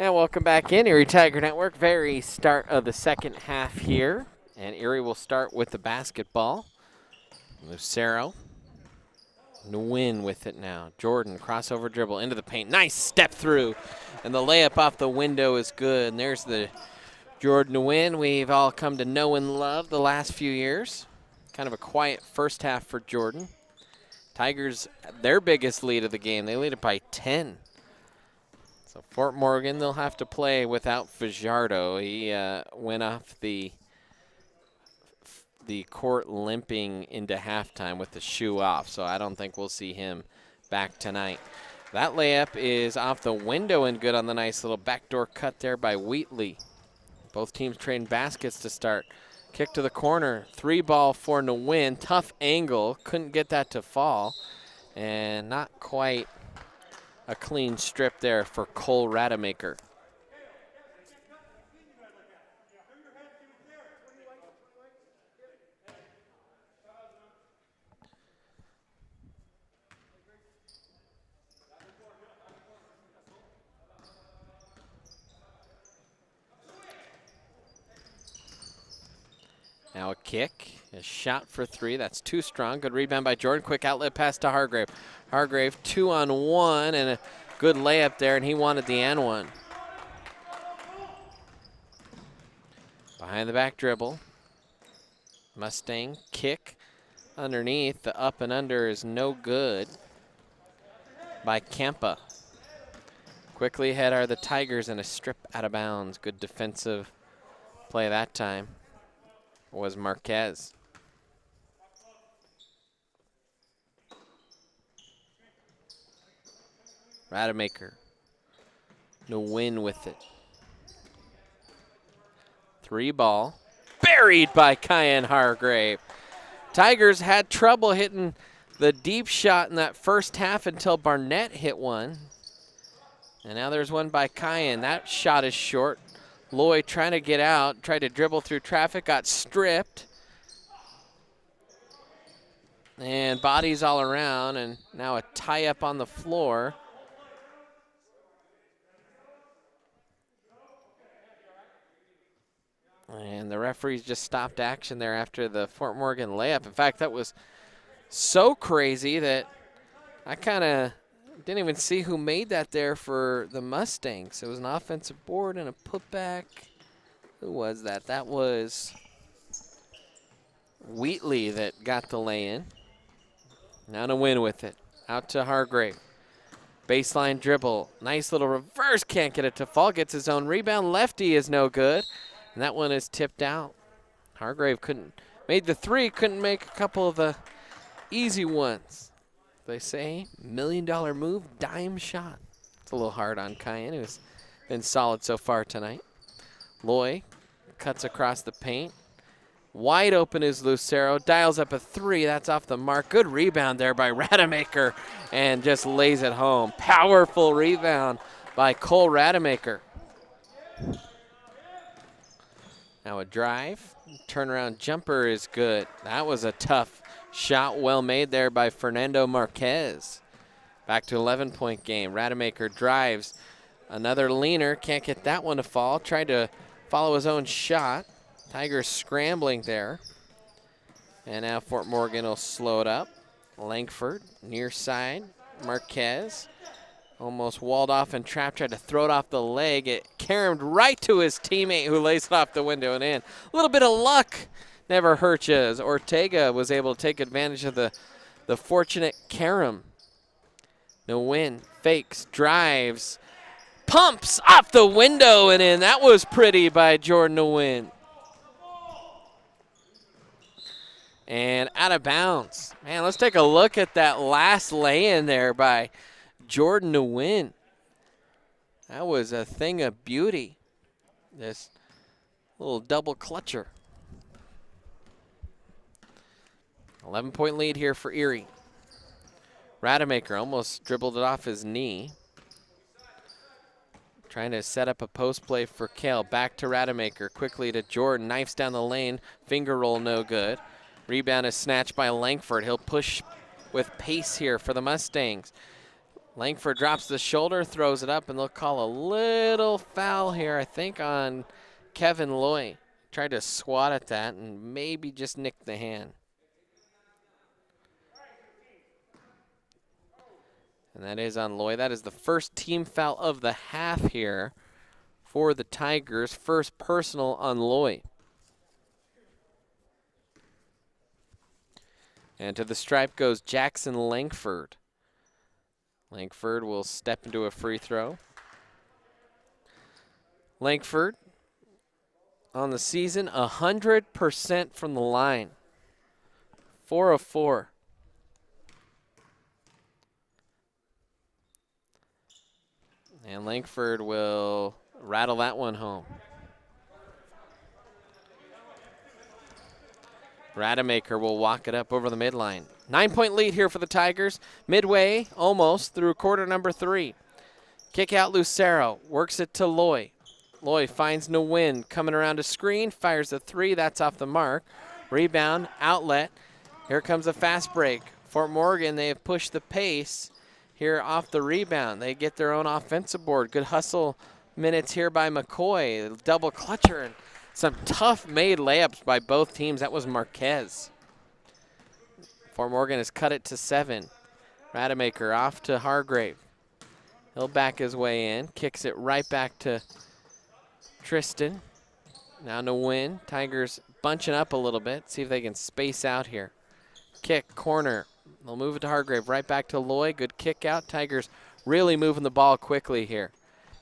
And welcome back in, Erie Tiger Network. Very start of the second half here. And Erie will start with the basketball. Lucero. Nguyen with it now. Jordan, crossover dribble into the paint. Nice step through. And the layup off the window is good. And there's the Jordan Nguyen we've all come to know and love the last few years. Kind of a quiet first half for Jordan. Tigers, their biggest lead of the game. They lead it by 10. So Fort Morgan, they'll have to play without Fajardo. He went off the court limping into halftime with the shoe off, so I don't think we'll see him back tonight. That layup is off the window and good on the nice little backdoor cut there by Wheatley. Both teams trading baskets to start. Kick to the corner, 3-ball for Nguyen. Tough angle, couldn't get that to fall, and not quite a clean strip there for Cole Rademacher. Now a kick, a shot for 3. That's too strong. Good rebound by Jordan. Quick outlet pass to Hargrave. Hargrave 2-on-1 and a good layup there, and he wanted the and one. Behind the back dribble. Mustang kick underneath. The up and under is no good by Kampa. Quickly ahead are the Tigers and a strip out of bounds. Good defensive play that time was Marquez. Rademacher. No win with it. 3-ball. Buried by Kyan Hargrave. Tigers had trouble hitting the deep shot in that first half until Barnett hit one. And now there's one by Kyan. That shot is short. Lloyd trying to get out, tried to dribble through traffic, got stripped. And bodies all around, and now a tie-up on the floor. And the referees just stopped action there after the Fort Morgan layup. In fact, that was so crazy that I kind of didn't even see who made that there for the Mustangs. It was an offensive board and a putback. Who was that? That was Wheatley that got the lay-in. Now to win with it. Out to Hargrave. Baseline dribble. Nice little reverse. Can't get it to fall. Gets his own rebound. Lefty is no good. And that one is tipped out. Hargrave made the 3, couldn't make a couple of the easy ones. They say $1 million move, dime shot. It's a little hard on Kyan, who's been solid so far tonight. Loy cuts across the paint. Wide open is Lucero, dials up a 3, that's off the mark. Good rebound there by Rademacher and just lays it home. Powerful rebound by Cole Rademacher. Now a drive, turnaround jumper is good. That was a tough shot, well made there by Fernando Marquez. Back to 11-point game. Rademacher drives. Another leaner, can't get that one to fall. Tried to follow his own shot. Tigers scrambling there. And now Fort Morgan will slow it up. Langford, near side. Marquez almost walled off and trapped, tried to throw it off the leg. It caromed right to his teammate who lays it off the window and in. A little bit of luck never hurt you as Ortega was able to take advantage of the fortunate Karam. Nguyen fakes, drives, pumps off the window and in. That was pretty by Jordan Nguyen. And out of bounds. Man, let's take a look at that last lay-in there by Jordan Nguyen. That was a thing of beauty. This little double clutcher. 11-point lead here for Erie. Rademacher almost dribbled it off his knee. Trying to set up a post play for Kale. Back to Rademacher. Quickly to Jordan. Knifes down the lane. Finger roll no good. Rebound is snatched by Langford. He'll push with pace here for the Mustangs. Langford drops the shoulder, throws it up, and they'll call a little foul here, I think, on Kevin Loy. Tried to swat at that and maybe just nicked the hand. And that is on Loy. That is the first team foul of the half here for the Tigers. First personal on Loy. And to the stripe goes Jackson Langford. Langford will step into a free throw. Langford on the season, 100% from the line. 4 of 4. And Langford will rattle that one home. Rademacher will walk it up over the midline. 9-point lead here for the Tigers. Midway, almost, through quarter number 3. Kick out Lucero, works it to Loy. Loy finds Nguyen, coming around a screen, fires a 3, that's off the mark. Rebound, outlet. Here comes a fast break. Fort Morgan, they have pushed the pace here off the rebound. They get their own offensive board. Good hustle minutes here by McCoy. Double clutcher and some tough made layups by both teams. That was Marquez. Fort Morgan has cut it to 7. Rademacher off to Hargrave. He'll back his way in. Kicks it right back to Tristan. Now Nguyen. Tigers bunching up a little bit. See if they can space out here. Kick, corner. They'll move it to Hargrave. Right back to Loy. Good kick out. Tigers really moving the ball quickly here.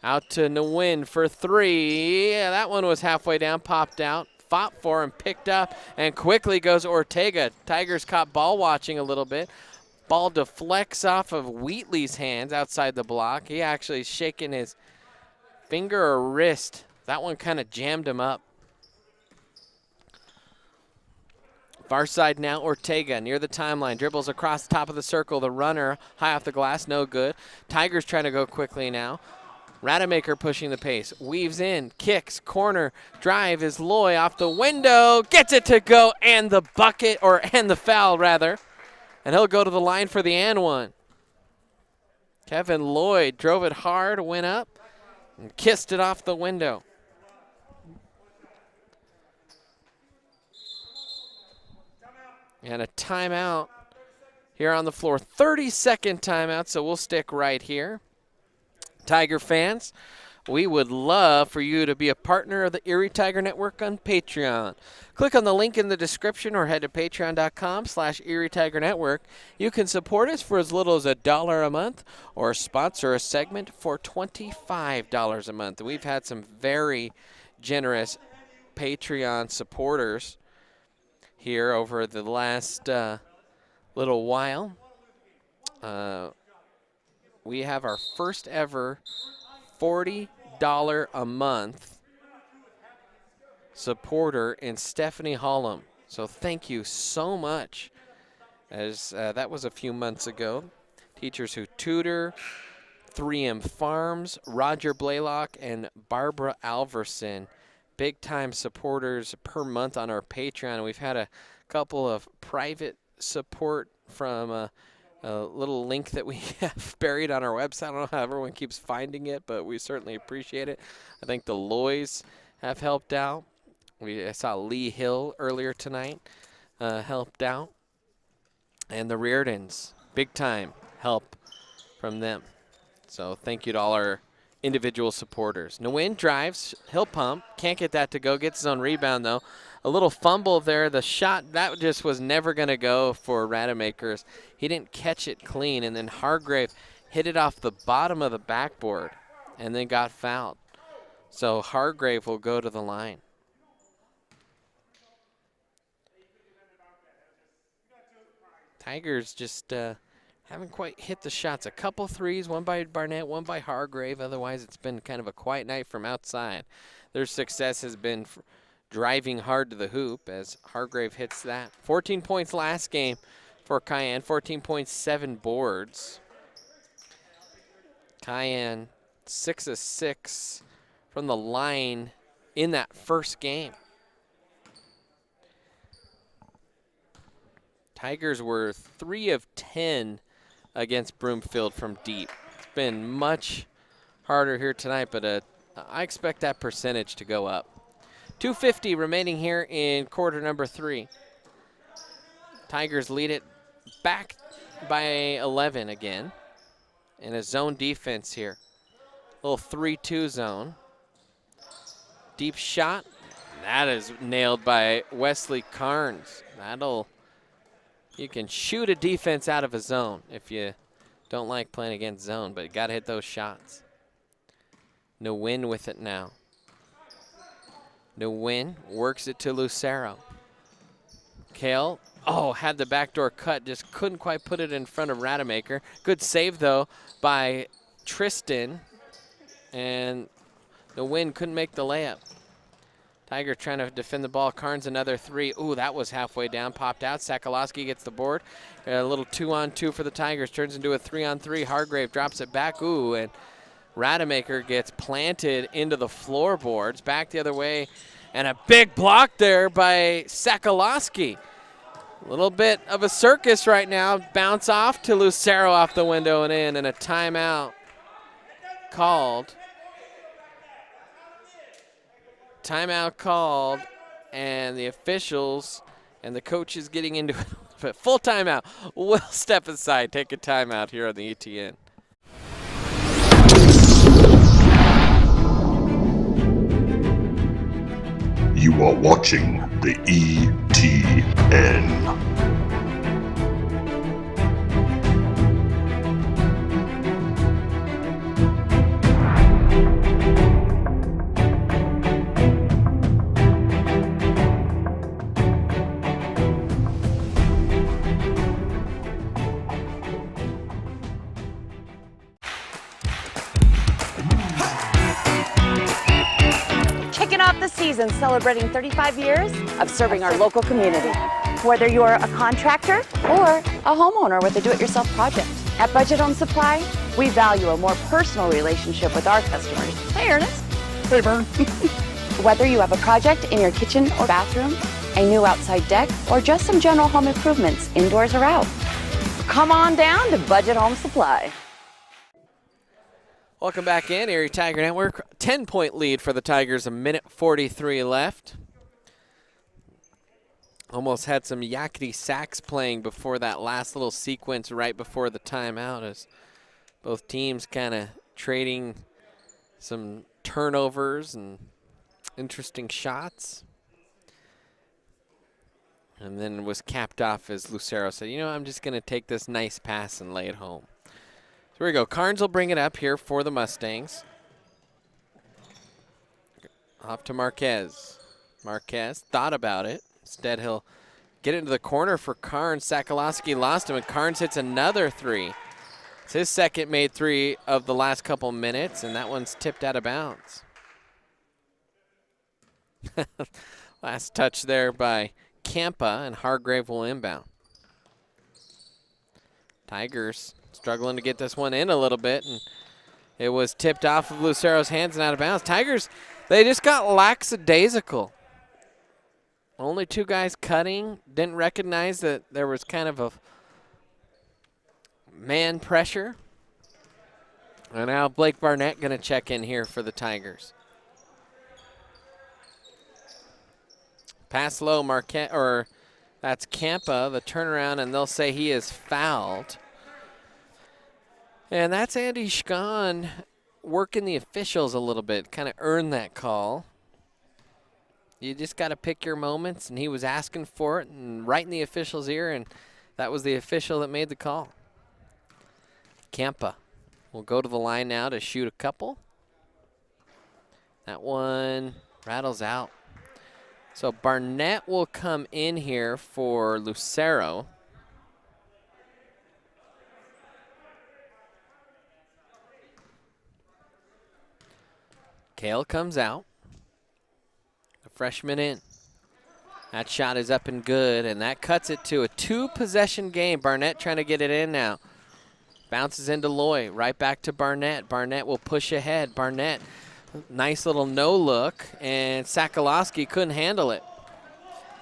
Out to Nguyen for 3. Yeah, that one was halfway down, popped out. Fought for and picked up, and quickly goes Ortega. Tigers caught ball watching a little bit. Ball deflects off of Wheatley's hands outside the block. He actually shaking his finger or wrist. That one kind of jammed him up. Far side now, Ortega near the timeline. Dribbles across the top of the circle. The runner high off the glass, no good. Tigers trying to go quickly now. Rademacher pushing the pace, weaves in, kicks, corner, drive is Loy off the window, gets it to go, and the bucket, and the foul rather. And he'll go to the line for the and one. Kevin Lloyd drove it hard, went up, and kissed it off the window. And a timeout here on the floor. 30-second timeout, so we'll stick right here. Tiger fans, we would love for you to be a partner of the Erie Tiger Network on Patreon. Click on the link in the description or head to patreon.com/Erie Tiger Network. You can support us for as little as $1 a month or sponsor a segment for $25 a month. We've had some very generous Patreon supporters here over the last little while. We have our first ever $40 a month supporter in Stephanie Hollum. So thank you so much. As that was a few months ago. Teachers Who Tutor, 3M Farms, Roger Blaylock, and Barbara Alverson. Big time supporters per month on our Patreon. We've had a couple of private support from a little link that we have buried on our website. I don't know how everyone keeps finding it, but we certainly appreciate it. I think the Loys have helped out. I saw Lee Hill earlier tonight helped out. And the Reardons, big time help from them. So thank you to all our individual supporters. Nguyen drives, he'll pump, can't get that to go, gets his own rebound though. A little fumble there. The shot, that just was never going to go for Rademacher. He didn't catch it clean, and then Hargrave hit it off the bottom of the backboard and then got fouled. So Hargrave will go to the line. Tigers just haven't quite hit the shots. A couple threes, one by Barnett, one by Hargrave. Otherwise, it's been kind of a quiet night from outside. Their success has been driving hard to the hoop as Hargrave hits that. 14 points last game for Cayenne, 14.7 boards. Cayenne 6 of 6 from the line in that first game. Tigers were 3 of 10 against Broomfield from deep. It's been much harder here tonight, but I expect that percentage to go up. 2:50 remaining here in quarter number 3. Tigers lead it back by 11 again in a zone defense here. Little 3-2 zone. Deep shot. That is nailed by Wesley Carnes. You can shoot a defense out of a zone if you don't like playing against zone, but you got to hit those shots. Nguyen with it now. Nguyen works it to Lucero. Kale, had the backdoor cut, just couldn't quite put it in front of Rademacher. Good save, though, by Tristan, and Nguyen couldn't make the layup. Tiger trying to defend the ball. Carnes another 3. Ooh, that was halfway down, popped out. Sakalowski gets the board. A little 2-on-2 for the Tigers, turns into a 3-on-3. Hargrave drops it back. Ooh, and Rademacher gets planted into the floorboards. Back the other way, and a big block there by Sakalowski. A little bit of a circus right now. Bounce off to Lucero off the window and in, and a timeout called. Timeout called, and the officials and the coaches getting into it. Full timeout. We'll step aside, take a timeout here on the ETN. You are watching the ETN. The season celebrating 35 years of serving our local community. Whether you're a contractor or a homeowner with a do-it-yourself project. At Budget Home Supply, we value a more personal relationship with our customers. Hey, Ernest. Hey, Vern. Whether you have a project in your kitchen or bathroom, a new outside deck, or just some general home improvements, indoors or out, come on down to Budget Home Supply. Welcome back in, Erie Tiger Network. 10-point lead for the Tigers, 1:43 left. Almost had some yakety sax playing before that last little sequence right before the timeout, as both teams kind of trading some turnovers and interesting shots. And then was capped off as Lucero said, I'm just going to take this nice pass and lay it home. Here we go. Carnes will bring it up here for the Mustangs. Off to Marquez. Marquez thought about it. Instead, he'll get into the corner for Carnes. Sakalowski lost him, and Carnes hits another 3. It's his second made 3 of the last couple minutes, and that one's tipped out of bounds. Last touch there by Campa, and Hargrave will inbound. Tigers struggling to get this one in a little bit, and it was tipped off of Lucero's hands and out of bounds. Tigers, they just got lackadaisical. Only 2 guys cutting. Didn't recognize that there was kind of a man pressure. And now Blake Barnett going to check in here for the Tigers. Pass low, Marquette, or that's Campa, the turnaround, and they'll say he is fouled. And that's Andy Schkan working the officials a little bit, kind of earn that call. You just got to pick your moments, and he was asking for it and right in the official's ear, and that was the official that made the call. Kampa will go to the line now to shoot a couple. That one rattles out. So Barnett will come in here for Lucero. Kale comes out. The freshman in. That shot is up and good, and that cuts it to a 2-possession game. Barnett trying to get it in now. Bounces into Loy, right back to Barnett. Barnett will push ahead. Barnett, nice little no look, and Sakalowski couldn't handle it.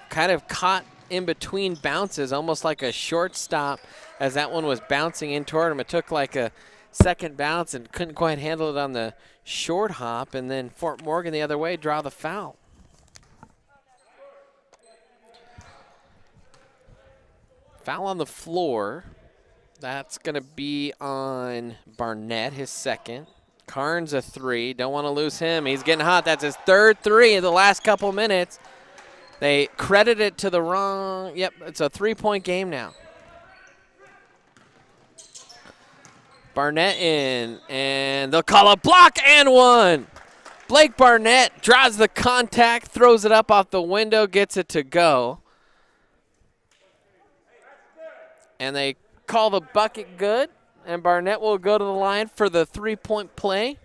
Kind of caught in between bounces, almost like a shortstop as that one was bouncing in toward him. It took like a second bounce and couldn't quite handle it on the short hop, and then Fort Morgan the other way draw the foul. Foul on the floor. That's going to be on Barnett, his second. Carnes a 3. Don't want to lose him. He's getting hot. That's his third 3 in the last couple minutes. They credit it to the wrong. Yep, it's a 3-point game now. Barnett in, and they'll call a block and one. Blake Barnett draws the contact, throws it up off the window, gets it to go. And they call the bucket good, and Barnett will go to the line for the 3-point play.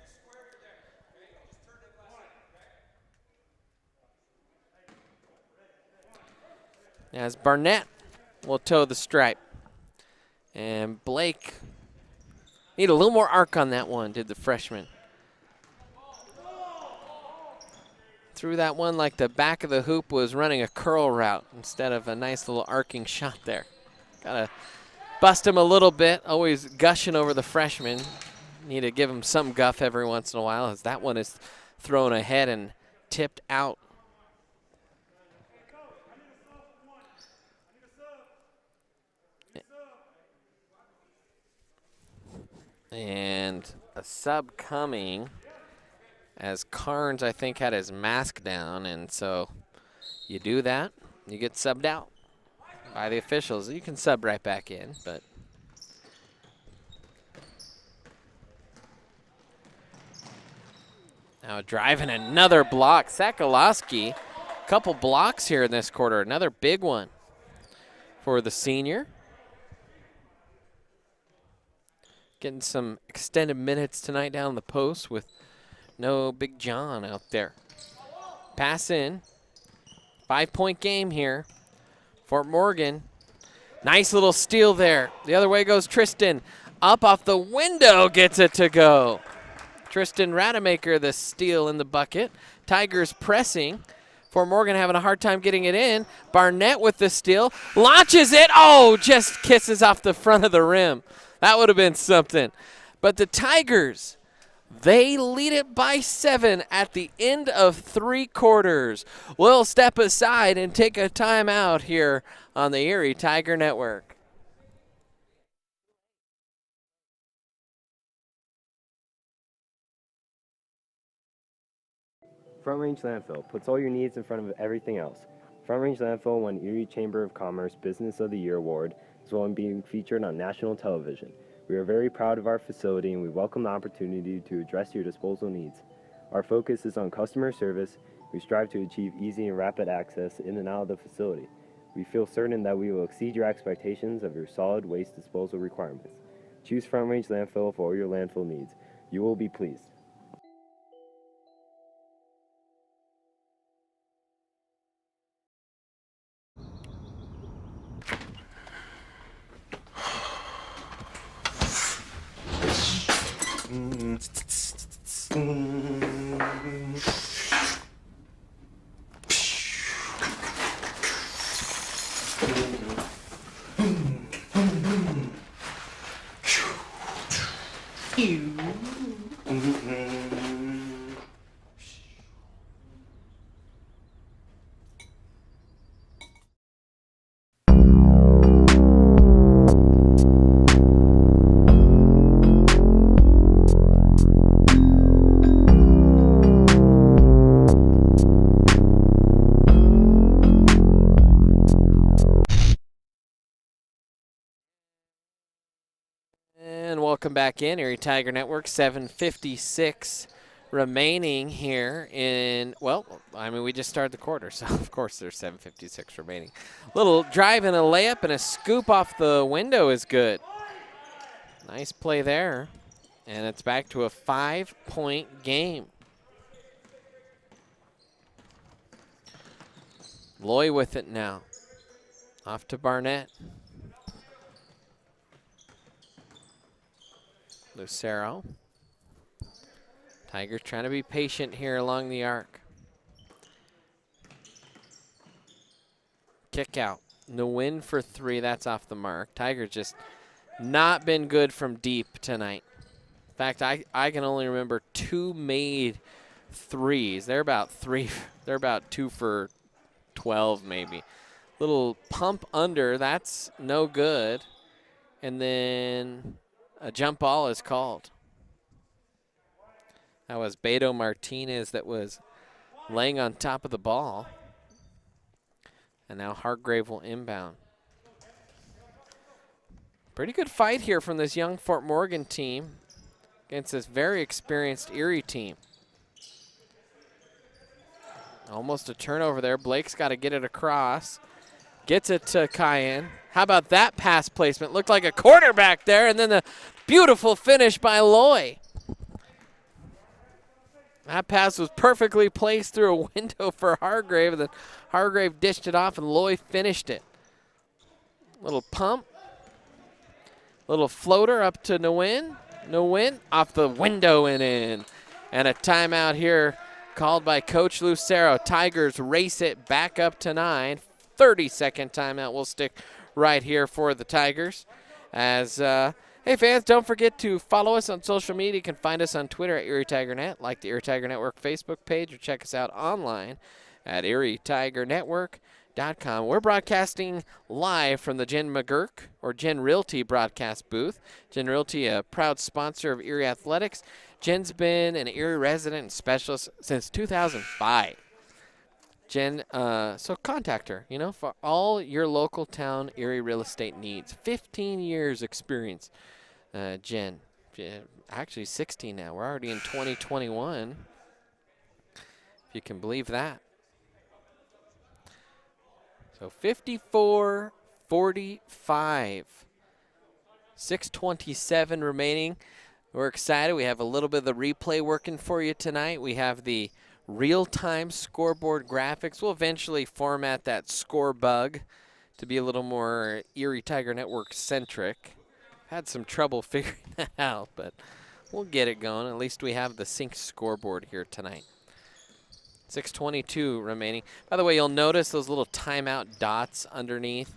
As Barnett will toe the stripe. And Blake need a little more arc on that one, did the freshman. Threw that one like the back of the hoop was running a curl route instead of a nice little arcing shot there. Gotta bust him a little bit, always gushing over the freshman. Need to give him some guff every once in a while, as that one is thrown ahead and tipped out. And a sub coming, as Carnes, I think, had his mask down, and so you do that, you get subbed out by the officials. You can sub right back in, but now driving another block. Sakalowski, a couple blocks here in this quarter, another big one for the senior. Getting some extended minutes tonight down the post with no Big John out there. Pass in. 5-point game here. Fort Morgan. Nice little steal there. The other way goes Tristan. Up off the window, gets it to go. Tristan Rademacher, the steal in the bucket. Tigers pressing. Fort Morgan having a hard time getting it in. Barnett with the steal. Launches it. Oh, just kisses off the front of the rim. That would have been something. But the Tigers, they lead it by 7 at the end of 3 quarters. We'll step aside and take a timeout here on the Erie Tiger Network. Front Range Landfill puts all your needs in front of everything else. Front Range Landfill won Erie Chamber of Commerce Business of the Year Award, as well as being featured on national television. We are very proud of our facility, and we welcome the opportunity to address your disposal needs. Our focus is on customer service. We strive to achieve easy and rapid access in and out of the facility. We feel certain that we will exceed your expectations of your solid waste disposal requirements. Choose Front Range Landfill for all your landfill needs. You will be pleased. welcome back in. Erie Tiger Network, 7:56 remaining here in, well, I mean, we just started the quarter, so of course there's 7:56 remaining. Little drive and a layup and a scoop off the window is good. Nice play there. And it's back to a 5-point game. Loy with it now. Off to Barnett. Lucero. Tigers trying to be patient here along the arc. Kick out. No win for 3. That's off the mark. Tigers just not been good from deep tonight. In fact, I can only remember 2 made threes. They're about 2 for 12 maybe. Little pump under, that's no good. And then a jump ball is called. That was Beto Martinez that was laying on top of the ball. And now Hargrave will inbound. Pretty good fight here from this young Fort Morgan team against this very experienced Erie team. Almost a turnover there. Blake's got to get it across. Gets it to Cayenne. How about that pass placement? Looked like a quarterback there, and then the beautiful finish by Loy. That pass was perfectly placed through a window for Hargrave, and then Hargrave dished it off, and Loy finished it. Little pump. Little floater up to Nguyen. Nguyen off the window and in. And a timeout here called by Coach Lucero. Tigers race it back up to 9. 30-second timeout will stick right here for the Tigers. As, hey fans, don't forget to follow us on social media. You can find us on Twitter at Erie Tiger Net, like the Erie Tiger Network Facebook page, or check us out online at ErieTigerNetwork.com. We're broadcasting live from the Jen McGurk or Jen Realty broadcast booth. Jen Realty, a proud sponsor of Erie Athletics. Jen's been an Erie resident and specialist since 2005. Jen, so contact her, you know, for all your local town Erie real estate needs. 15 years experience, Jen. Actually 16 now. We're already in 2021, if you can believe that. So 54-45. 6:27 remaining. We're excited. We have a little bit of the replay working for you tonight. We have the real-time scoreboard graphics. We'll eventually format that score bug to be a little more Erie Tiger Network centric. Had some trouble figuring that out, but we'll get it going. At least we have the sync scoreboard here tonight. 6:22 remaining. By the way, you'll notice those little timeout dots underneath.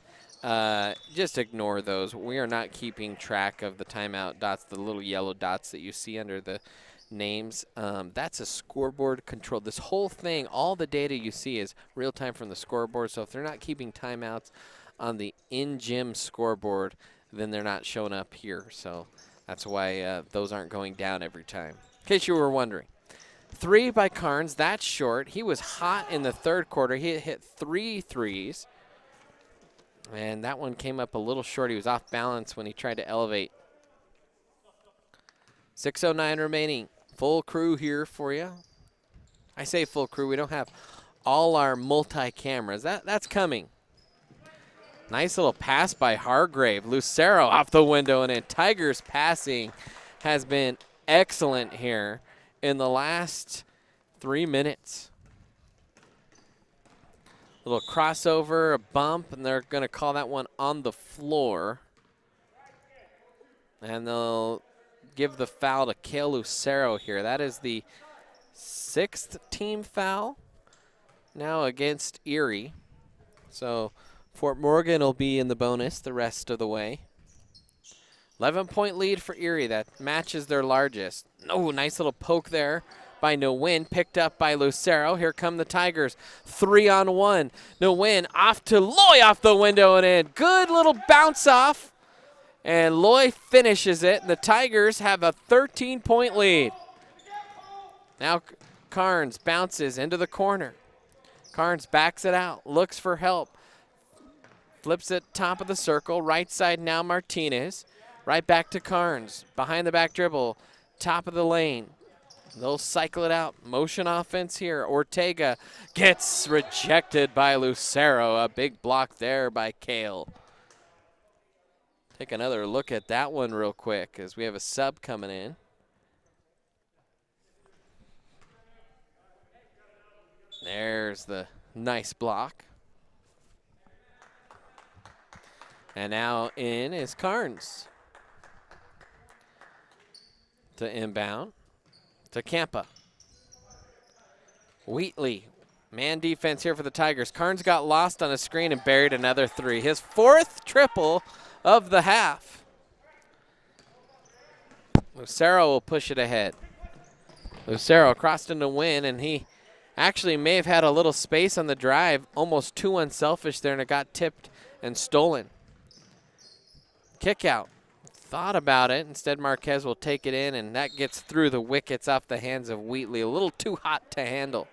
Just ignore those. We are not keeping track of the timeout dots, the little yellow dots that you see under the names. That's a scoreboard control. This whole thing, all the data you see is real time from the scoreboard. So if they're not keeping timeouts on the in-gym scoreboard, then they're not showing up here. So that's why those aren't going down every time, in case you were wondering. 3 by Carnes, that's short. He was hot in the third quarter. He hit 3 threes. And that one came up a little short. He was off balance when he tried to elevate. 6:09 remaining. Full crew here for you. I say full crew. We don't have all our multi-cameras. That's coming. Nice little pass by Hargrave. Lucero off the window, and then Tigers passing has been excellent here in the last 3 minutes. Little crossover, a bump, and they're going to call that one on the floor. And they'll give the foul to Kale Lucero here. That is the 6th team foul now against Erie. So Fort Morgan will be in the bonus the rest of the way. 11-point lead for Erie. That matches their largest. Oh, nice little poke there by Nguyen, picked up by Lucero. Here come the Tigers. 3-on-1. Nguyen off to Loy off the window and in. Good little bounce off. And Loy finishes it. The Tigers have a 13-point lead. Now Carnes bounces into the corner. Carnes backs it out, looks for help. Flips it top of the circle. Right side now Martinez. Right back to Carnes. Behind the back dribble. Top of the lane. They'll cycle it out. Motion offense here. Ortega gets rejected by Lucero. A big block there by Kale. Take another look at that one real quick as we have a sub coming in. There's the nice block. And now in is Carnes. To inbound. To Campa. Wheatley. Man defense here for the Tigers. Carnes got lost on a screen and buried another three. His 4th triple of the half. Lucero will push it ahead. Lucero crossed into win, and he actually may have had a little space on the drive, almost too unselfish there, and it got tipped and stolen. Kick out. Thought about it. Instead, Marquez will take it in, and that gets through the wickets off the hands of Wheatley. A little too hot to handle.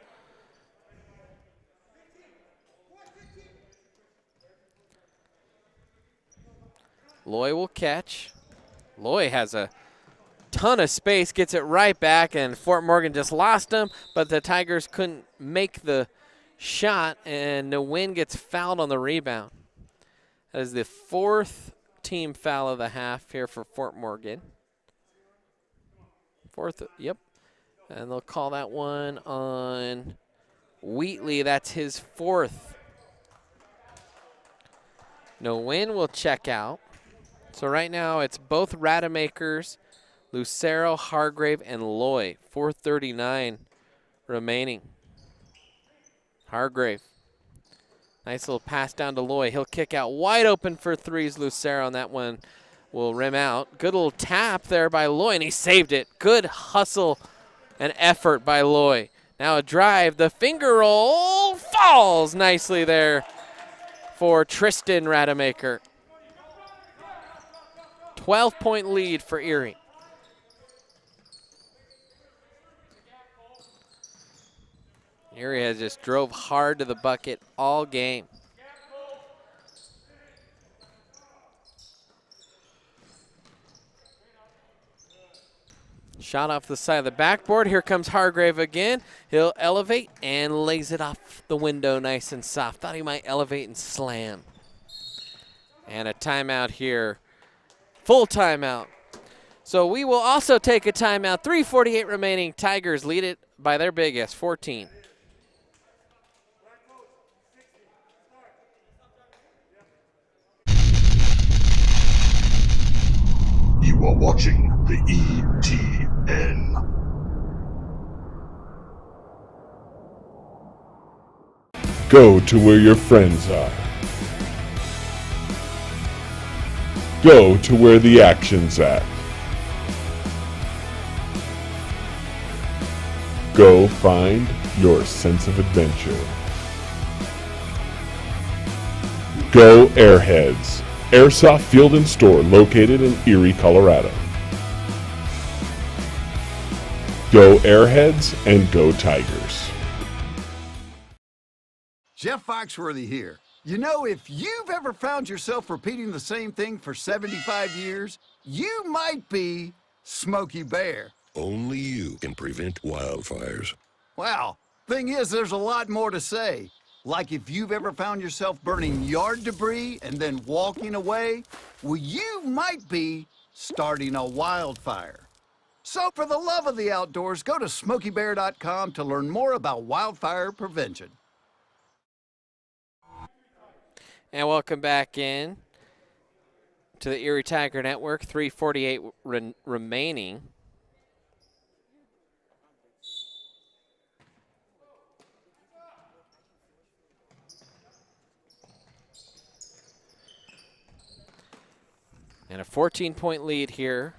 Loy will catch. Loy has a ton of space, gets it right back, and Fort Morgan just lost him, but the Tigers couldn't make the shot, and Nguyen gets fouled on the rebound. That is the 4th team foul of the half here for Fort Morgan. 4th, yep. And they'll call that one on Wheatley. That's his 4th. Nguyen will check out. So right now it's both Radamakers, Lucero, Hargrave, and Loy. 4:39 remaining. Hargrave. Nice little pass down to Loy. He'll kick out wide open for threes. Lucero, and that one will rim out. Good little tap there by Loy, and he saved it. Good hustle and effort by Loy. Now a drive. The finger roll falls nicely there for Tristan Rademacher. 12-point lead for Erie. Erie has just drove hard to the bucket all game. Shot off the side of the backboard. Here comes Hargrave again. He'll elevate and lays it off the window nice and soft. Thought he might elevate and slam. And a timeout here. Full timeout. So we will also take a timeout. 3:48 remaining. Tigers lead it by their biggest, 14. You are watching the ETN. Go to where your friends are. Go to where the action's at. Go find your sense of adventure. Go Airheads, Airsoft Field and Store located in Erie, Colorado. Go Airheads and go Tigers. Jeff Foxworthy here. You know, if you've ever found yourself repeating the same thing for 75 years, you might be Smokey Bear. Only you can prevent wildfires. Well, thing is, there's a lot more to say. Like if you've ever found yourself burning yard debris and then walking away, well, you might be starting a wildfire. So for the love of the outdoors, go to SmokeyBear.com to learn more about wildfire prevention. And welcome back in to the Erie Tiger Network. 3:48 remaining. And a 14-point lead here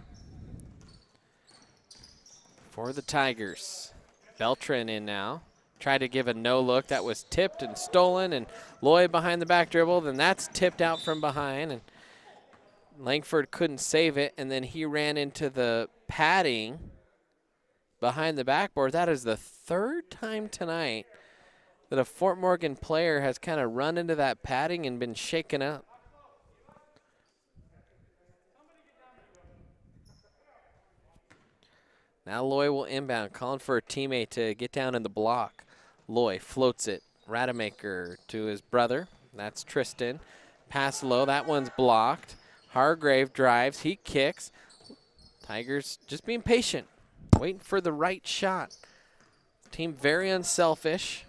for the Tigers. Beltran in now. Tried to give a no look. That was tipped and stolen, and Loy behind the back dribble. Then that's tipped out from behind, and Langford couldn't save it, and then he ran into the padding behind the backboard. That is the 3rd time tonight that a Fort Morgan player has kind of run into that padding and been shaken up. Now Loy will inbound, calling for a teammate to get down in the block. Loy floats it. Rademacher to his brother. That's Tristan. Pass low. That one's blocked. Hargrave drives. He kicks. Tigers just being patient, waiting for the right shot. Team very unselfish.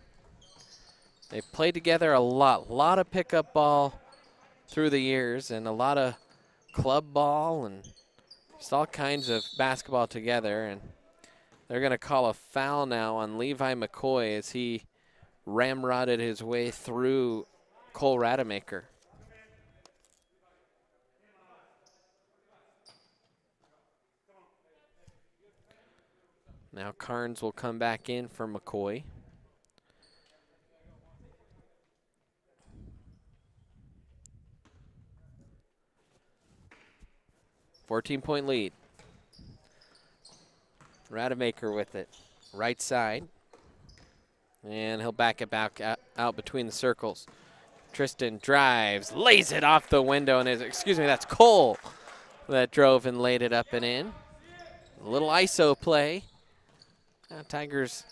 They've played together a lot of pickup ball through the years and a lot of club ball and just all kinds of basketball together. And they're going to call a foul now on Levi McCoy as he ramrodded his way through Cole Rademacher. Now Carnes will come back in for McCoy. Fourteen-point lead. Rademacher with it. Right side. And he'll back it back out between the circles. Tristan drives, lays it off the window, and that's Cole that drove and laid it up and in. A little ISO play. Now Tigers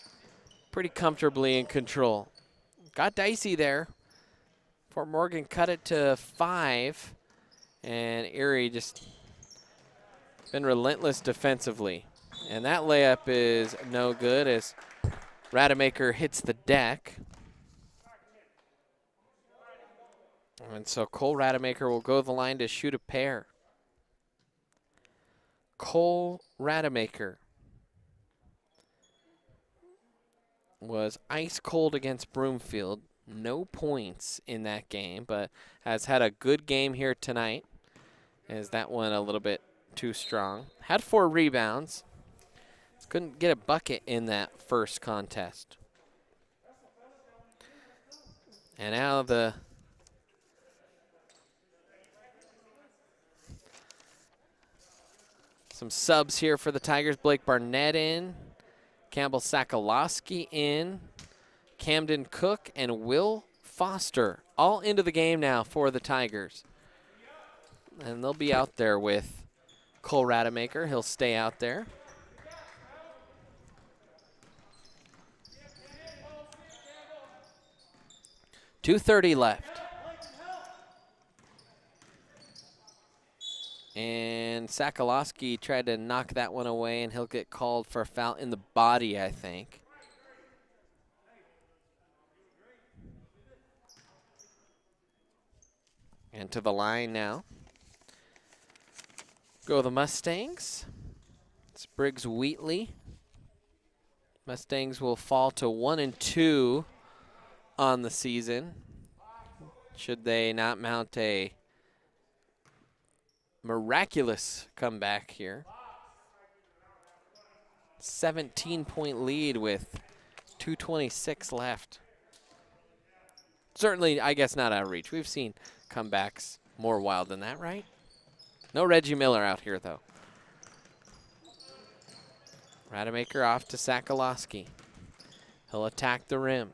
pretty comfortably in control. Got dicey there. Fort Morgan cut it to 5, and Erie just been relentless defensively. And that layup is no good as Rademacher hits the deck. And so Cole Rademacher will go to the line to shoot a pair. Cole Rademacher was ice cold against Broomfield. No points in that game, but has had a good game here tonight. As that one a little bit too strong. Had 4 rebounds. Couldn't get a bucket in that first contest. And now some subs here for the Tigers. Blake Barnett in. Campbell Sakalowski in. Camden Cook and Will Foster all into the game now for the Tigers. And they'll be out there with Cole Rademacher. He'll stay out there. .230 left. And Sakalowski tried to knock that one away, and he'll get called for a foul in the body, I think. And to the line now. Go the Mustangs. It's Briggs Wheatley. Mustangs will fall to 1-2 on the season, should they not mount a miraculous comeback here. 17-point lead with 2:26 left. Certainly, I guess not out of reach. We've seen comebacks more wild than that, right? No Reggie Miller out here, though. Rademacher off to Sakalowski. He'll attack the rim.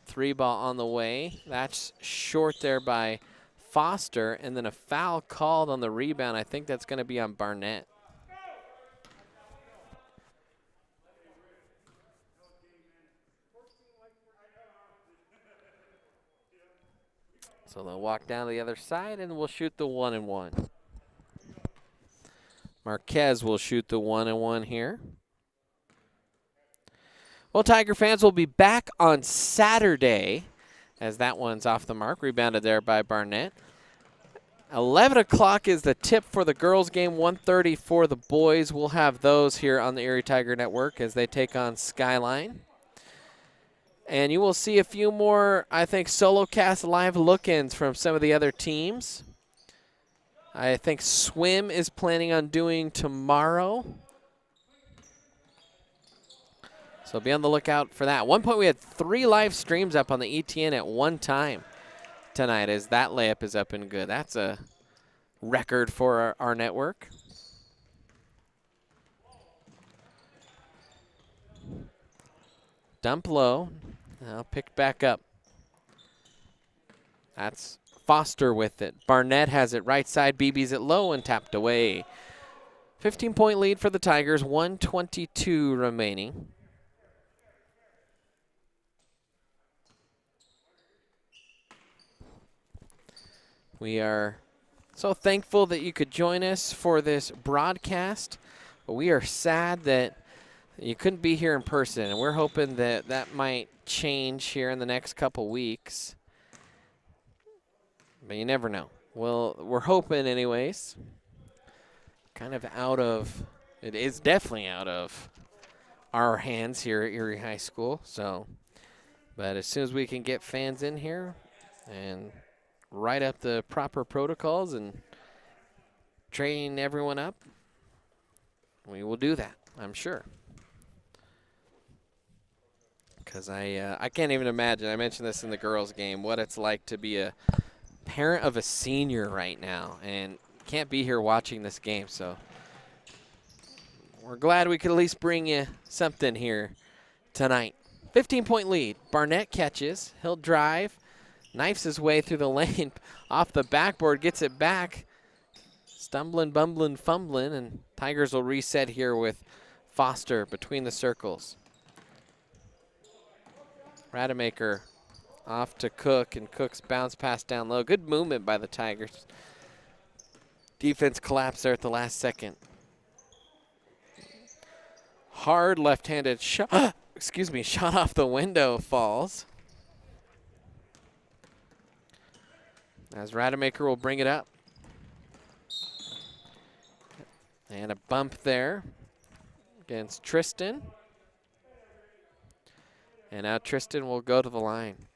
3-ball on the way. That's short there by Foster, and then a foul called on the rebound. I think that's going to be on Barnett. So they'll walk down to the other side, and we'll shoot the 1-and-1. Marquez will shoot the 1-and-1 here. Well, Tiger fans will be back on Saturday as that one's off the mark. Rebounded there by Barnett. 11 o'clock is the tip for the girls game. 1:30 for the boys. We'll have those here on the Erie Tiger Network as they take on Skyline. And you will see a few more, I think, solo cast live look-ins from some of the other teams. I think Swim is planning on doing tomorrow. So be on the lookout for that. At one point, we had 3 live streams up on the ETN at one time tonight as that layup is up and good. That's a record for our network. Dump low. Now picked back up. That's Foster with it. Barnett has it right side. BB's it low and tapped away 15-point lead for the Tigers, 1:22 remaining. We are so thankful that you could join us for this broadcast, but we are sad that you couldn't be here in person, and we're hoping that that might change here in the next couple weeks. But you never know. Well, we're hoping anyways. Kind of it is definitely out of our hands here at Erie High School. So, but as soon as we can get fans in here and write up the proper protocols and train everyone up, we will do that, I'm sure. Because I can't even imagine, I mentioned this in the girls' game, what it's like to be a parent of a senior right now and can't be here watching this game. So we're glad we could at least bring you something here tonight. 15-point lead. Barnett catches. He'll drive. Knifes his way through the lane off the backboard. Gets it back. Stumbling, bumbling, fumbling. And Tigers will reset here with Foster between the circles. Rademacher off to Cook, and Cook's bounce pass down low. Good movement by the Tigers. Defense collapsed there at the last second. Hard left-handed shot, shot off the window falls. As Rademacher will bring it up. And a bump there against Tristan. And now Tristan will go to the line.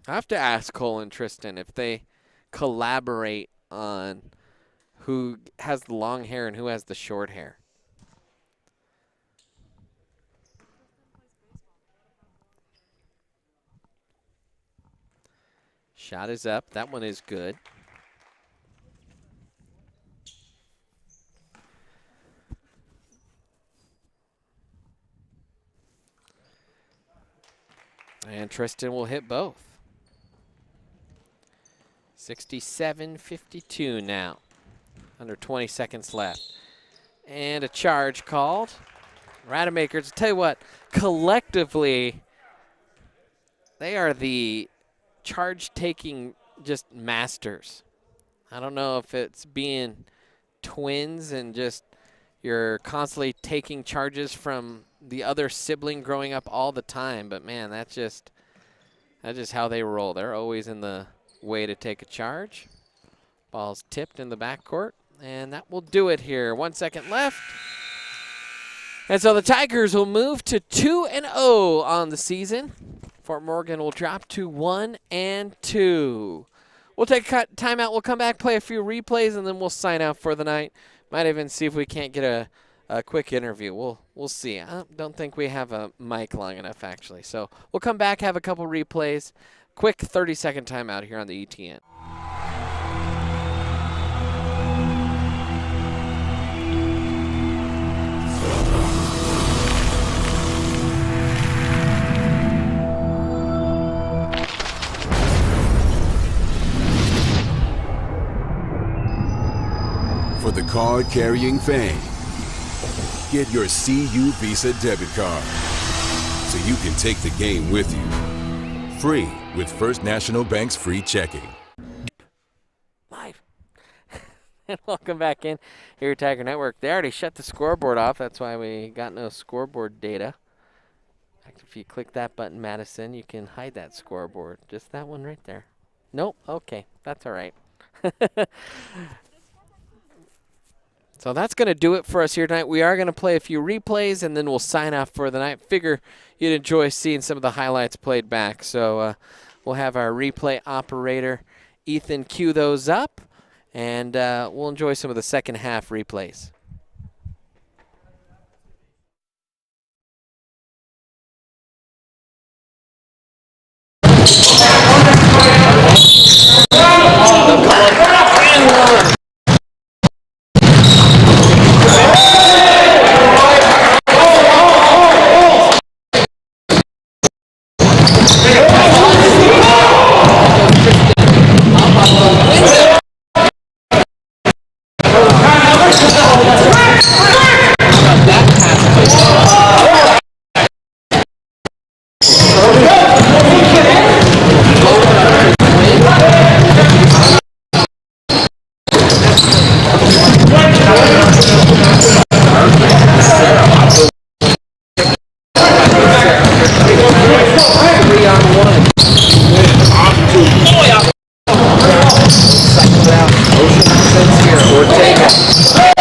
I have to ask Cole and Tristan if they collaborate on who has the long hair and who has the short hair. Shot is up. That one is good. And Tristan will hit both. 67-52 now. Under 20 seconds left. And a charge called. Rademacher's, tell you what, collectively, they are the charge-taking just masters. I don't know if it's being twins and just you're constantly taking charges from the other sibling growing up all the time, but man, that's just how they roll. They're always in the way to take a charge. Ball's tipped in the backcourt, and that will do it here. 1 second left. And so the Tigers will move to 2-0 on the season. Fort Morgan will drop to 1-2. We'll take a timeout. We'll come back, play a few replays, and then we'll sign out for the night. Might even see if we can't get a quick interview. We'll see. I don't think we have a mic long enough, actually. So we'll come back, have a couple replays. Quick 30-second timeout here on the ETN. For the card-carrying fan, get your CU Visa debit card so you can take the game with you. Free with First National Bank's free checking. Live. And welcome back in here at Tiger Network. They already shut the scoreboard off. That's why we got no scoreboard data. If you click that button, Madison, you can hide that scoreboard. Just that one right there. Nope. Okay. That's all right. So that's going to do it for us here tonight. We are going to play a few replays, and then we'll sign off for the night. Figure you'd enjoy seeing some of the highlights played back. So we'll have our replay operator, Ethan, cue those up, and we'll enjoy some of the second half replays. Stop!